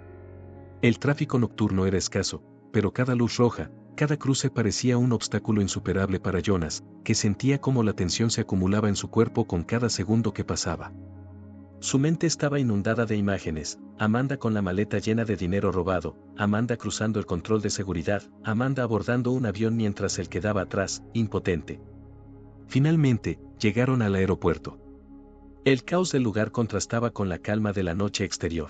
El tráfico nocturno era escaso, pero cada luz roja, cada cruce parecía un obstáculo insuperable para Jonas, que sentía como la tensión se acumulaba en su cuerpo con cada segundo que pasaba. Su mente estaba inundada de imágenes: Amanda con la maleta llena de dinero robado, Amanda cruzando el control de seguridad, Amanda abordando un avión mientras él quedaba atrás, impotente. Finalmente, llegaron al aeropuerto. El caos del lugar contrastaba con la calma de la noche exterior.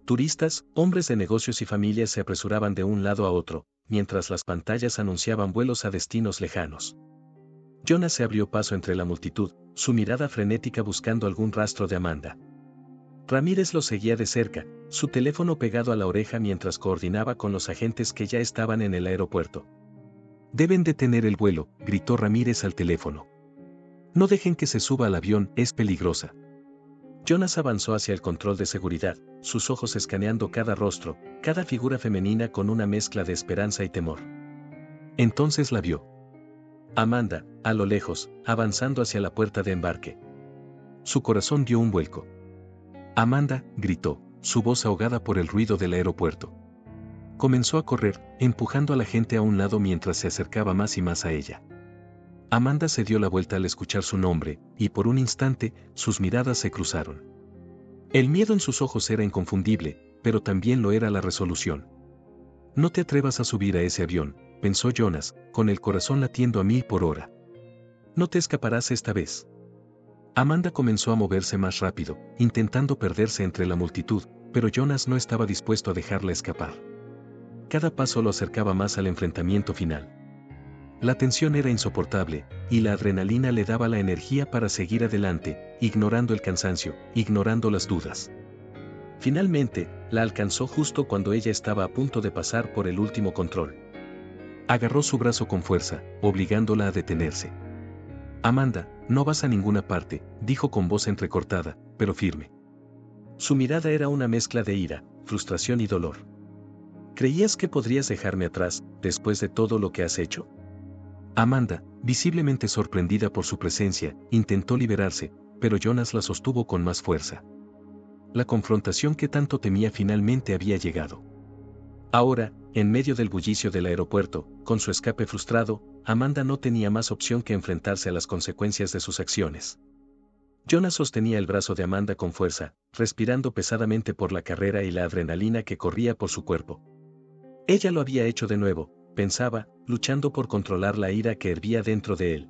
Turistas, hombres de negocios y familias se apresuraban de un lado a otro, mientras las pantallas anunciaban vuelos a destinos lejanos. Jonas se abrió paso entre la multitud, su mirada frenética buscando algún rastro de Amanda. Ramírez lo seguía de cerca, su teléfono pegado a la oreja mientras coordinaba con los agentes que ya estaban en el aeropuerto. «Deben detener el vuelo», gritó Ramírez al teléfono. «No dejen que se suba al avión, es peligrosa». Jonas avanzó hacia el control de seguridad, sus ojos escaneando cada rostro, cada figura femenina con una mezcla de esperanza y temor. Entonces la vio. Amanda, a lo lejos, avanzando hacia la puerta de embarque. Su corazón dio un vuelco. «Amanda», gritó, su voz ahogada por el ruido del aeropuerto. Comenzó a correr, empujando a la gente a un lado mientras se acercaba más y más a ella. Amanda se dio la vuelta al escuchar su nombre, y por un instante, sus miradas se cruzaron. El miedo en sus ojos era inconfundible, pero también lo era la resolución. «No te atrevas a subir a ese avión», pensó Jonas, con el corazón latiendo a 1000 por hora. «No te escaparás esta vez». Amanda comenzó a moverse más rápido, intentando perderse entre la multitud, pero Jonas no estaba dispuesto a dejarla escapar. Cada paso lo acercaba más al enfrentamiento final. La tensión era insoportable, y la adrenalina le daba la energía para seguir adelante, ignorando el cansancio, ignorando las dudas. Finalmente, la alcanzó justo cuando ella estaba a punto de pasar por el último control. Agarró su brazo con fuerza, obligándola a detenerse. «Amanda, no vas a ninguna parte», dijo con voz entrecortada, pero firme. Su mirada era una mezcla de ira, frustración y dolor. «¿Creías que podrías dejarme atrás, después de todo lo que has hecho?» Amanda, visiblemente sorprendida por su presencia, intentó liberarse, pero Jonas la sostuvo con más fuerza. La confrontación que tanto temía finalmente había llegado. Ahora, en medio del bullicio del aeropuerto, con su escape frustrado, Amanda no tenía más opción que enfrentarse a las consecuencias de sus acciones. Jonas sostenía el brazo de Amanda con fuerza, respirando pesadamente por la carrera y la adrenalina que corría por su cuerpo. Ella lo había hecho de nuevo, pensaba, luchando por controlar la ira que hervía dentro de él.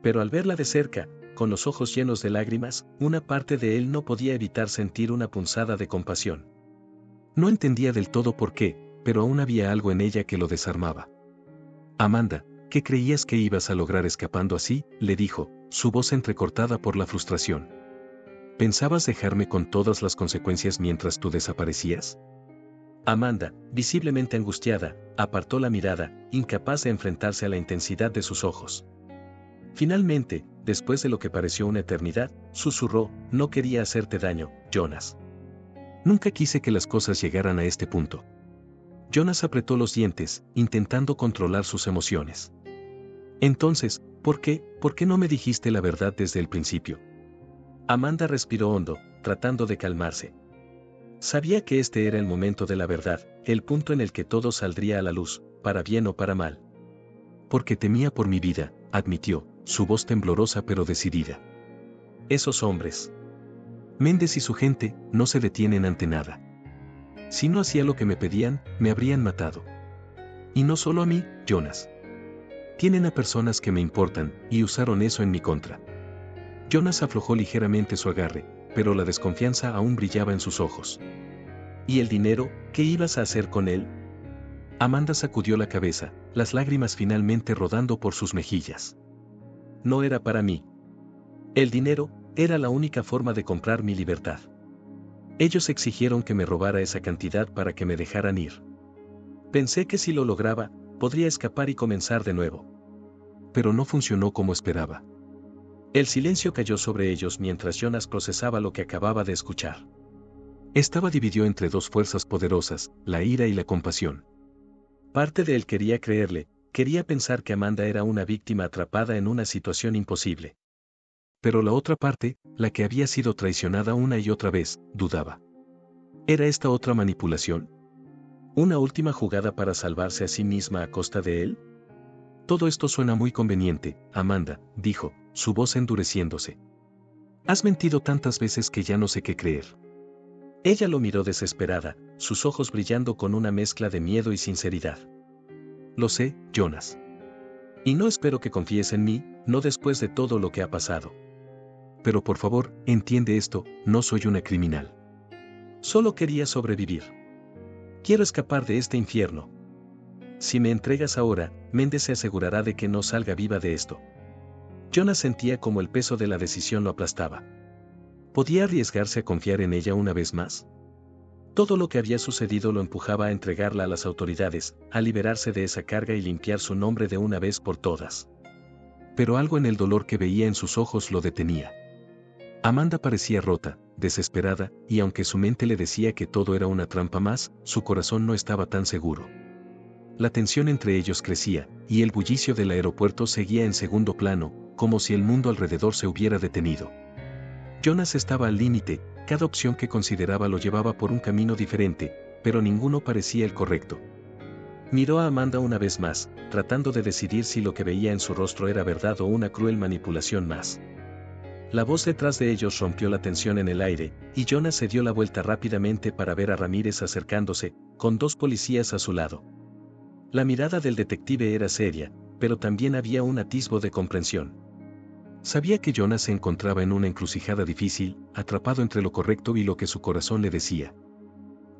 Pero al verla de cerca, con los ojos llenos de lágrimas, una parte de él no podía evitar sentir una punzada de compasión. No entendía del todo por qué, pero aún había algo en ella que lo desarmaba. «Amanda, ¿qué creías que ibas a lograr escapando así?», le dijo, su voz entrecortada por la frustración. «¿Pensabas dejarme con todas las consecuencias mientras tú desaparecías?» Amanda, visiblemente angustiada, apartó la mirada, incapaz de enfrentarse a la intensidad de sus ojos. Finalmente, después de lo que pareció una eternidad, susurró: «No quería hacerte daño, Jonas. Nunca quise que las cosas llegaran a este punto». Jonas apretó los dientes, intentando controlar sus emociones. «Entonces, ¿por qué no me dijiste la verdad desde el principio?» Amanda respiró hondo, tratando de calmarse. Sabía que este era el momento de la verdad, el punto en el que todo saldría a la luz, para bien o para mal. «Porque temía por mi vida», admitió, su voz temblorosa pero decidida. «Esos hombres, Méndez y su gente, no se detienen ante nada. Si no hacía lo que me pedían, me habrían matado. Y no solo a mí, Jonas. Tienen a personas que me importan, y usaron eso en mi contra». Jonas aflojó ligeramente su agarre, pero la desconfianza aún brillaba en sus ojos. ¿Y el dinero? ¿Qué ibas a hacer con él? Amanda sacudió la cabeza, las lágrimas finalmente rodando por sus mejillas. No era para mí. El dinero era la única forma de comprar mi libertad. Ellos exigieron que me robara esa cantidad para que me dejaran ir. Pensé que si lo lograba, podría escapar y comenzar de nuevo. Pero no funcionó como esperaba. El silencio cayó sobre ellos mientras Jonas procesaba lo que acababa de escuchar. Estaba dividido entre dos fuerzas poderosas, la ira y la compasión. Parte de él quería creerle, quería pensar que Amanda era una víctima atrapada en una situación imposible. Pero la otra parte, la que había sido traicionada una y otra vez, dudaba. ¿Era esta otra manipulación? ¿Una última jugada para salvarse a sí misma a costa de él? Todo esto suena muy conveniente, Amanda, dijo, su voz endureciéndose. Has mentido tantas veces que ya no sé qué creer. Ella lo miró desesperada, sus ojos brillando con una mezcla de miedo y sinceridad. Lo sé, Jonas. Y no espero que confíes en mí, no después de todo lo que ha pasado. Pero por favor, entiende esto, no soy una criminal. Solo quería sobrevivir. Quiero escapar de este infierno. Si me entregas ahora, Méndez se asegurará de que no salga viva de esto. Jonas sentía como el peso de la decisión lo aplastaba. ¿Podía arriesgarse a confiar en ella una vez más? Todo lo que había sucedido lo empujaba a entregarla a las autoridades, a liberarse de esa carga y limpiar su nombre de una vez por todas. Pero algo en el dolor que veía en sus ojos lo detenía. Amanda parecía rota, desesperada, y aunque su mente le decía que todo era una trampa más, su corazón no estaba tan seguro. La tensión entre ellos crecía, y el bullicio del aeropuerto seguía en segundo plano, como si el mundo alrededor se hubiera detenido. Jonas estaba al límite, cada opción que consideraba lo llevaba por un camino diferente, pero ninguno parecía el correcto. Miró a Amanda una vez más, tratando de decidir si lo que veía en su rostro era verdad o una cruel manipulación más. La voz detrás de ellos rompió la tensión en el aire, y Jonas se dio la vuelta rápidamente para ver a Ramírez acercándose, con dos policías a su lado. La mirada del detective era seria, pero también había un atisbo de comprensión. Sabía que Jonas se encontraba en una encrucijada difícil, atrapado entre lo correcto y lo que su corazón le decía.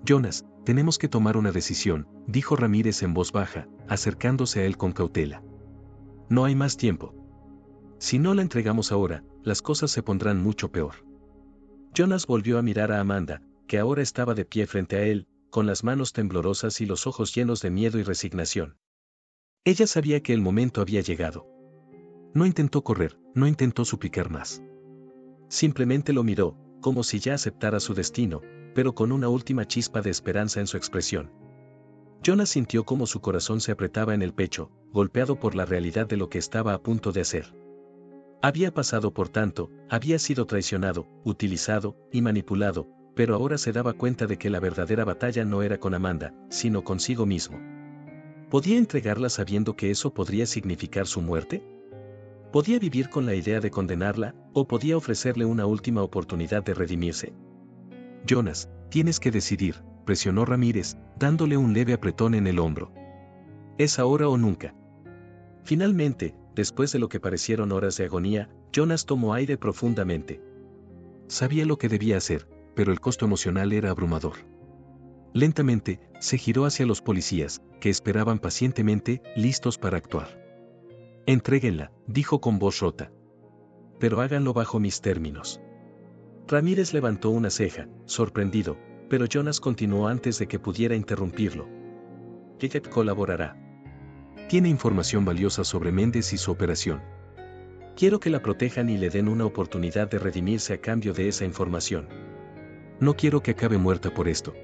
Jonas, tenemos que tomar una decisión, dijo Ramírez en voz baja, acercándose a él con cautela. No hay más tiempo. Si no la entregamos ahora, las cosas se pondrán mucho peor. Jonas volvió a mirar a Amanda, que ahora estaba de pie frente a él, con las manos temblorosas y los ojos llenos de miedo y resignación. Ella sabía que el momento había llegado. No intentó correr, no intentó suplicar más. Simplemente lo miró, como si ya aceptara su destino, pero con una última chispa de esperanza en su expresión. Jonas sintió cómo su corazón se apretaba en el pecho, golpeado por la realidad de lo que estaba a punto de hacer. Había pasado por tanto, había sido traicionado, utilizado y manipulado, pero ahora se daba cuenta de que la verdadera batalla no era con Amanda, sino consigo mismo. ¿Podía entregarla sabiendo que eso podría significar su muerte? ¿Podía vivir con la idea de condenarla, o podía ofrecerle una última oportunidad de redimirse? Jonas, tienes que decidir, presionó Ramírez, dándole un leve apretón en el hombro. Es ahora o nunca. Finalmente, después de lo que parecieron horas de agonía, Jonas tomó aire profundamente. Sabía lo que debía hacer, pero el costo emocional era abrumador. Lentamente, se giró hacia los policías, que esperaban pacientemente, listos para actuar. Entréguenla, dijo con voz rota. Pero háganlo bajo mis términos. Ramírez levantó una ceja, sorprendido, pero Jonas continuó antes de que pudiera interrumpirlo. Jet colaborará. Tiene información valiosa sobre Méndez y su operación. Quiero que la protejan y le den una oportunidad de redimirse a cambio de esa información. No quiero que acabe muerta por esto.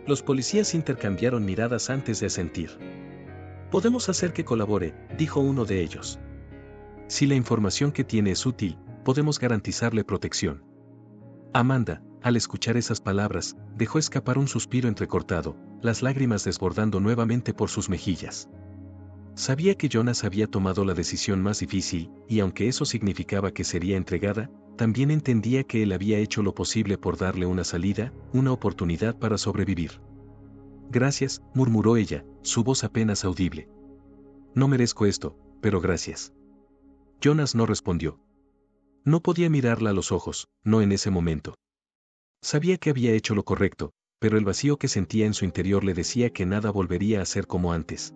Los policías intercambiaron miradas antes de asentir. Podemos hacer que colabore, dijo uno de ellos. Si la información que tiene es útil, podemos garantizarle protección. Amanda, al escuchar esas palabras, dejó escapar un suspiro entrecortado, las lágrimas desbordando nuevamente por sus mejillas. Sabía que Jonas había tomado la decisión más difícil, y aunque eso significaba que sería entregada, también entendía que él había hecho lo posible por darle una salida, una oportunidad para sobrevivir. Gracias, murmuró ella, su voz apenas audible. No merezco esto, pero gracias. Jonas no respondió. No podía mirarla a los ojos, no en ese momento. Sabía que había hecho lo correcto, pero el vacío que sentía en su interior le decía que nada volvería a ser como antes.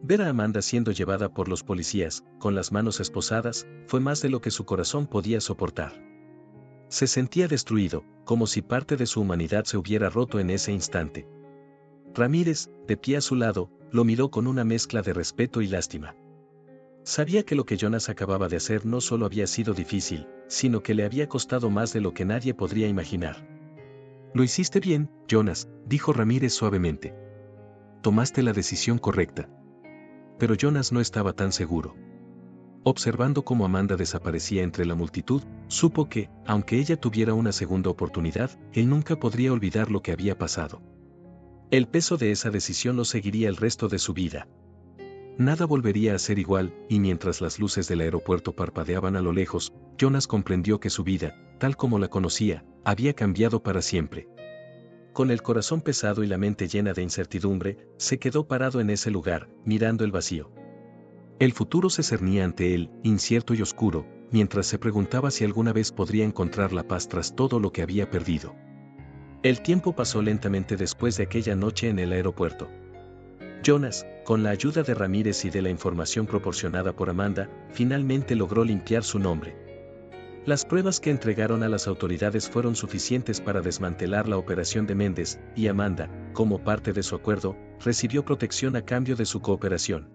Ver a Amanda siendo llevada por los policías, con las manos esposadas, fue más de lo que su corazón podía soportar. Se sentía destruido, como si parte de su humanidad se hubiera roto en ese instante. Ramírez, de pie a su lado, lo miró con una mezcla de respeto y lástima. Sabía que lo que Jonas acababa de hacer no solo había sido difícil, sino que le había costado más de lo que nadie podría imaginar. Lo hiciste bien, Jonas, dijo Ramírez suavemente. Tomaste la decisión correcta. Pero Jonas no estaba tan seguro. Observando cómo Amanda desaparecía entre la multitud, supo que, aunque ella tuviera una segunda oportunidad, él nunca podría olvidar lo que había pasado. El peso de esa decisión lo seguiría el resto de su vida. Nada volvería a ser igual, y mientras las luces del aeropuerto parpadeaban a lo lejos, Jonas comprendió que su vida, tal como la conocía, había cambiado para siempre. Con el corazón pesado y la mente llena de incertidumbre, se quedó parado en ese lugar, mirando el vacío. El futuro se cernía ante él, incierto y oscuro, mientras se preguntaba si alguna vez podría encontrar la paz tras todo lo que había perdido. El tiempo pasó lentamente después de aquella noche en el aeropuerto. Jonas, con la ayuda de Ramírez y de la información proporcionada por Amanda, finalmente logró limpiar su nombre. Las pruebas que entregaron a las autoridades fueron suficientes para desmantelar la operación de Méndez, y Amanda, como parte de su acuerdo, recibió protección a cambio de su cooperación.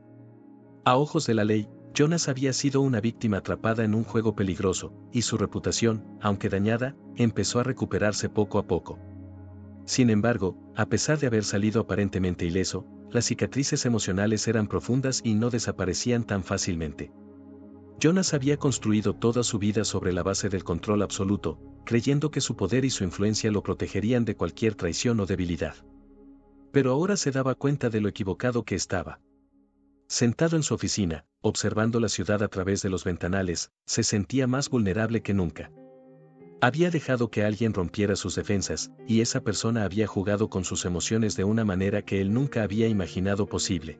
A ojos de la ley, Jonas había sido una víctima atrapada en un juego peligroso, y su reputación, aunque dañada, empezó a recuperarse poco a poco. Sin embargo, a pesar de haber salido aparentemente ileso, las cicatrices emocionales eran profundas y no desaparecían tan fácilmente. Jonas había construido toda su vida sobre la base del control absoluto, creyendo que su poder y su influencia lo protegerían de cualquier traición o debilidad. Pero ahora se daba cuenta de lo equivocado que estaba. Sentado en su oficina, observando la ciudad a través de los ventanales, se sentía más vulnerable que nunca. Había dejado que alguien rompiera sus defensas, y esa persona había jugado con sus emociones de una manera que él nunca había imaginado posible.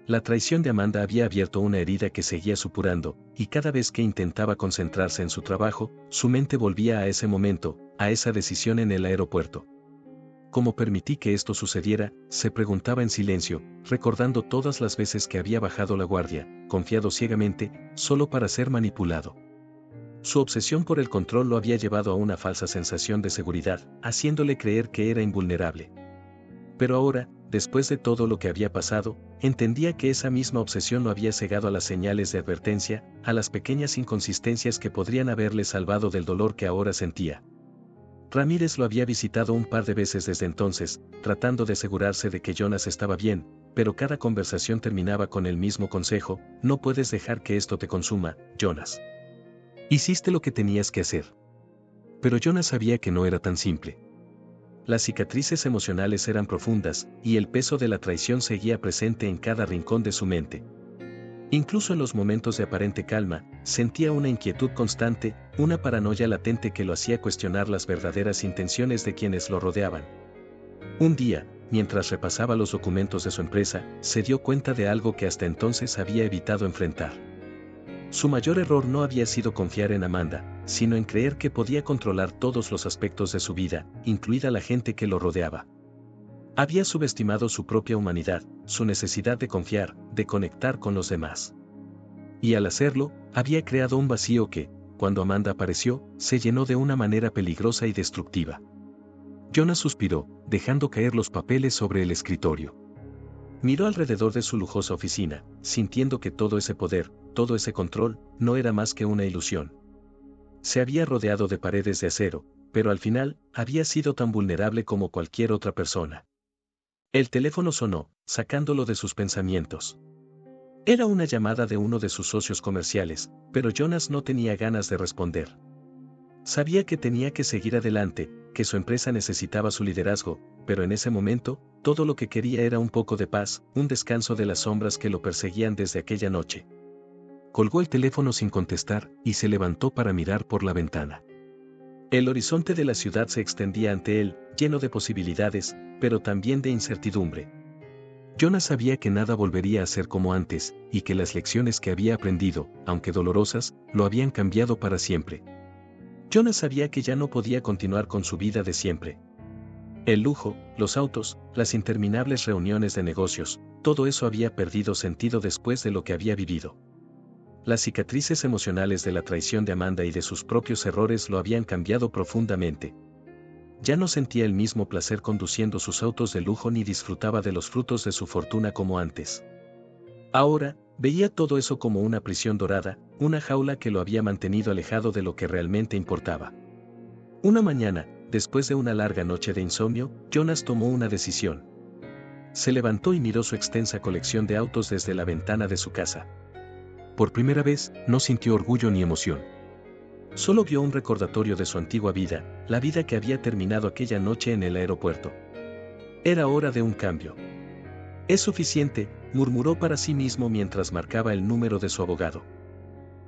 La traición de Amanda había abierto una herida que seguía supurando, y cada vez que intentaba concentrarse en su trabajo, su mente volvía a ese momento, a esa decisión en el aeropuerto. ¿Cómo permití que esto sucediera?, se preguntaba en silencio, recordando todas las veces que había bajado la guardia, confiado ciegamente, solo para ser manipulado. Su obsesión por el control lo había llevado a una falsa sensación de seguridad, haciéndole creer que era invulnerable. Pero ahora, después de todo lo que había pasado, entendía que esa misma obsesión lo había cegado a las señales de advertencia, a las pequeñas inconsistencias que podrían haberle salvado del dolor que ahora sentía. Ramírez lo había visitado un par de veces desde entonces, tratando de asegurarse de que Jonas estaba bien, pero cada conversación terminaba con el mismo consejo: no puedes dejar que esto te consuma, Jonas. Hiciste lo que tenías que hacer. Pero Jonas sabía que no era tan simple. Las cicatrices emocionales eran profundas, y el peso de la traición seguía presente en cada rincón de su mente. Incluso en los momentos de aparente calma, sentía una inquietud constante, una paranoia latente que lo hacía cuestionar las verdaderas intenciones de quienes lo rodeaban. Un día, mientras repasaba los documentos de su empresa, se dio cuenta de algo que hasta entonces había evitado enfrentar. Su mayor error no había sido confiar en Amanda, sino en creer que podía controlar todos los aspectos de su vida, incluida la gente que lo rodeaba. Había subestimado su propia humanidad, su necesidad de confiar, de conectar con los demás. Y al hacerlo, había creado un vacío que, cuando Amanda apareció, se llenó de una manera peligrosa y destructiva. Jonas suspiró, dejando caer los papeles sobre el escritorio. Miró alrededor de su lujosa oficina, sintiendo que todo ese poder, todo ese control, no era más que una ilusión. Se había rodeado de paredes de acero, pero al final, había sido tan vulnerable como cualquier otra persona. El teléfono sonó, sacándolo de sus pensamientos. Era una llamada de uno de sus socios comerciales, pero Jonas no tenía ganas de responder. Sabía que tenía que seguir adelante, que su empresa necesitaba su liderazgo, pero en ese momento, todo lo que quería era un poco de paz, un descanso de las sombras que lo perseguían desde aquella noche. Colgó el teléfono sin contestar, y se levantó para mirar por la ventana. El horizonte de la ciudad se extendía ante él, lleno de posibilidades, pero también de incertidumbre. Jonas sabía que nada volvería a ser como antes, y que las lecciones que había aprendido, aunque dolorosas, lo habían cambiado para siempre. Jonas sabía que ya no podía continuar con su vida de siempre. El lujo, los autos, las interminables reuniones de negocios, todo eso había perdido sentido después de lo que había vivido. Las cicatrices emocionales de la traición de Amanda y de sus propios errores lo habían cambiado profundamente. Ya no sentía el mismo placer conduciendo sus autos de lujo ni disfrutaba de los frutos de su fortuna como antes. Ahora, veía todo eso como una prisión dorada, una jaula que lo había mantenido alejado de lo que realmente importaba. Una mañana, después de una larga noche de insomnio, Jonas tomó una decisión. Se levantó y miró su extensa colección de autos desde la ventana de su casa. Por primera vez, no sintió orgullo ni emoción. Solo vio un recordatorio de su antigua vida, la vida que había terminado aquella noche en el aeropuerto. Era hora de un cambio. Es suficiente, murmuró para sí mismo mientras marcaba el número de su abogado.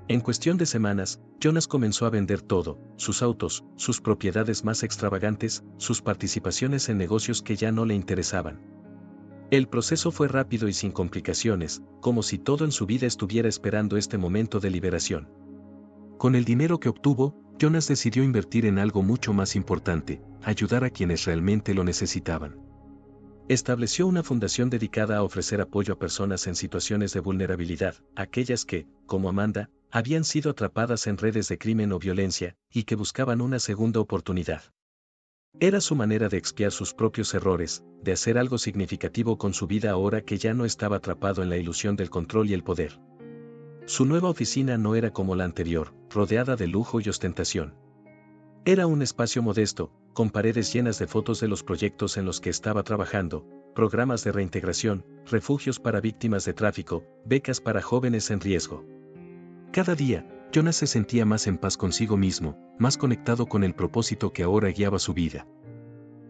En cuestión de semanas, Jonas comenzó a vender todo, sus autos, sus propiedades más extravagantes, sus participaciones en negocios que ya no le interesaban. El proceso fue rápido y sin complicaciones, como si todo en su vida estuviera esperando este momento de liberación. Con el dinero que obtuvo, Jonas decidió invertir en algo mucho más importante, ayudar a quienes realmente lo necesitaban. Estableció una fundación dedicada a ofrecer apoyo a personas en situaciones de vulnerabilidad, aquellas que, como Amanda, habían sido atrapadas en redes de crimen o violencia, y que buscaban una segunda oportunidad. Era su manera de expiar sus propios errores, de hacer algo significativo con su vida ahora que ya no estaba atrapado en la ilusión del control y el poder. Su nueva oficina no era como la anterior, rodeada de lujo y ostentación. Era un espacio modesto, con paredes llenas de fotos de los proyectos en los que estaba trabajando, programas de reintegración, refugios para víctimas de tráfico, becas para jóvenes en riesgo. Cada día, Jonas se sentía más en paz consigo mismo, más conectado con el propósito que ahora guiaba su vida.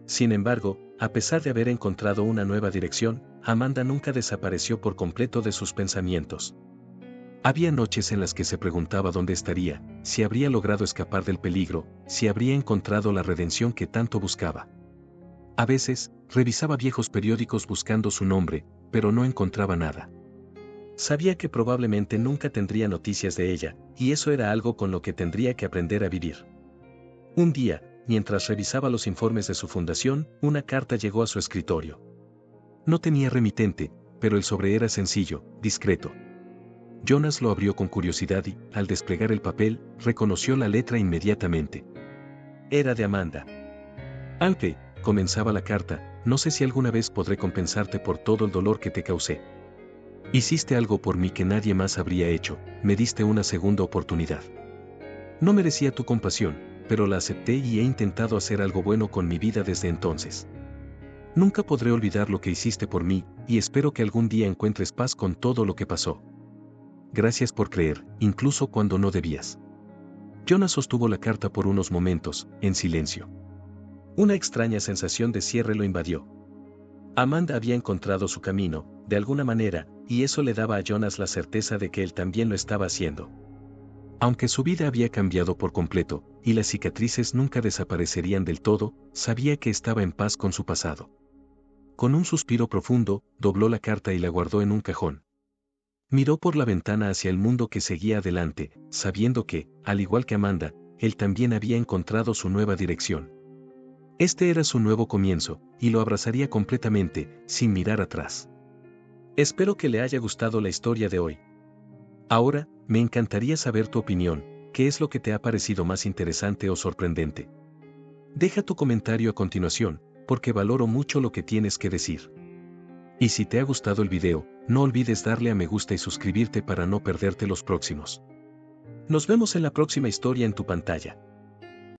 Sin embargo, a pesar de haber encontrado una nueva dirección, Amanda nunca desapareció por completo de sus pensamientos. Había noches en las que se preguntaba dónde estaría, si habría logrado escapar del peligro, si habría encontrado la redención que tanto buscaba. A veces, revisaba viejos periódicos buscando su nombre, pero no encontraba nada. Sabía que probablemente nunca tendría noticias de ella, y eso era algo con lo que tendría que aprender a vivir. Un día, mientras revisaba los informes de su fundación, una carta llegó a su escritorio. No tenía remitente, pero el sobre era sencillo, discreto. Jonas lo abrió con curiosidad y, al desplegar el papel, reconoció la letra inmediatamente. Era de Amanda. Alpe, comenzaba la carta, no sé si alguna vez podré compensarte por todo el dolor que te causé. Hiciste algo por mí que nadie más habría hecho, me diste una segunda oportunidad. No merecía tu compasión, pero la acepté y he intentado hacer algo bueno con mi vida desde entonces. Nunca podré olvidar lo que hiciste por mí, y espero que algún día encuentres paz con todo lo que pasó. Gracias por creer, incluso cuando no debías. Jonas sostuvo la carta por unos momentos, en silencio. Una extraña sensación de cierre lo invadió. Amanda había encontrado su camino, de alguna manera, y eso le daba a Jonas la certeza de que él también lo estaba haciendo. Aunque su vida había cambiado por completo, y las cicatrices nunca desaparecerían del todo, sabía que estaba en paz con su pasado. Con un suspiro profundo, dobló la carta y la guardó en un cajón. Miró por la ventana hacia el mundo que seguía adelante, sabiendo que, al igual que Amanda, él también había encontrado su nueva dirección. Este era su nuevo comienzo, y lo abrazaría completamente, sin mirar atrás. Espero que le haya gustado la historia de hoy. Ahora, me encantaría saber tu opinión, ¿qué es lo que te ha parecido más interesante o sorprendente? Deja tu comentario a continuación, porque valoro mucho lo que tienes que decir. Y si te ha gustado el video, no olvides darle a me gusta y suscribirte para no perderte los próximos. Nos vemos en la próxima historia en tu pantalla.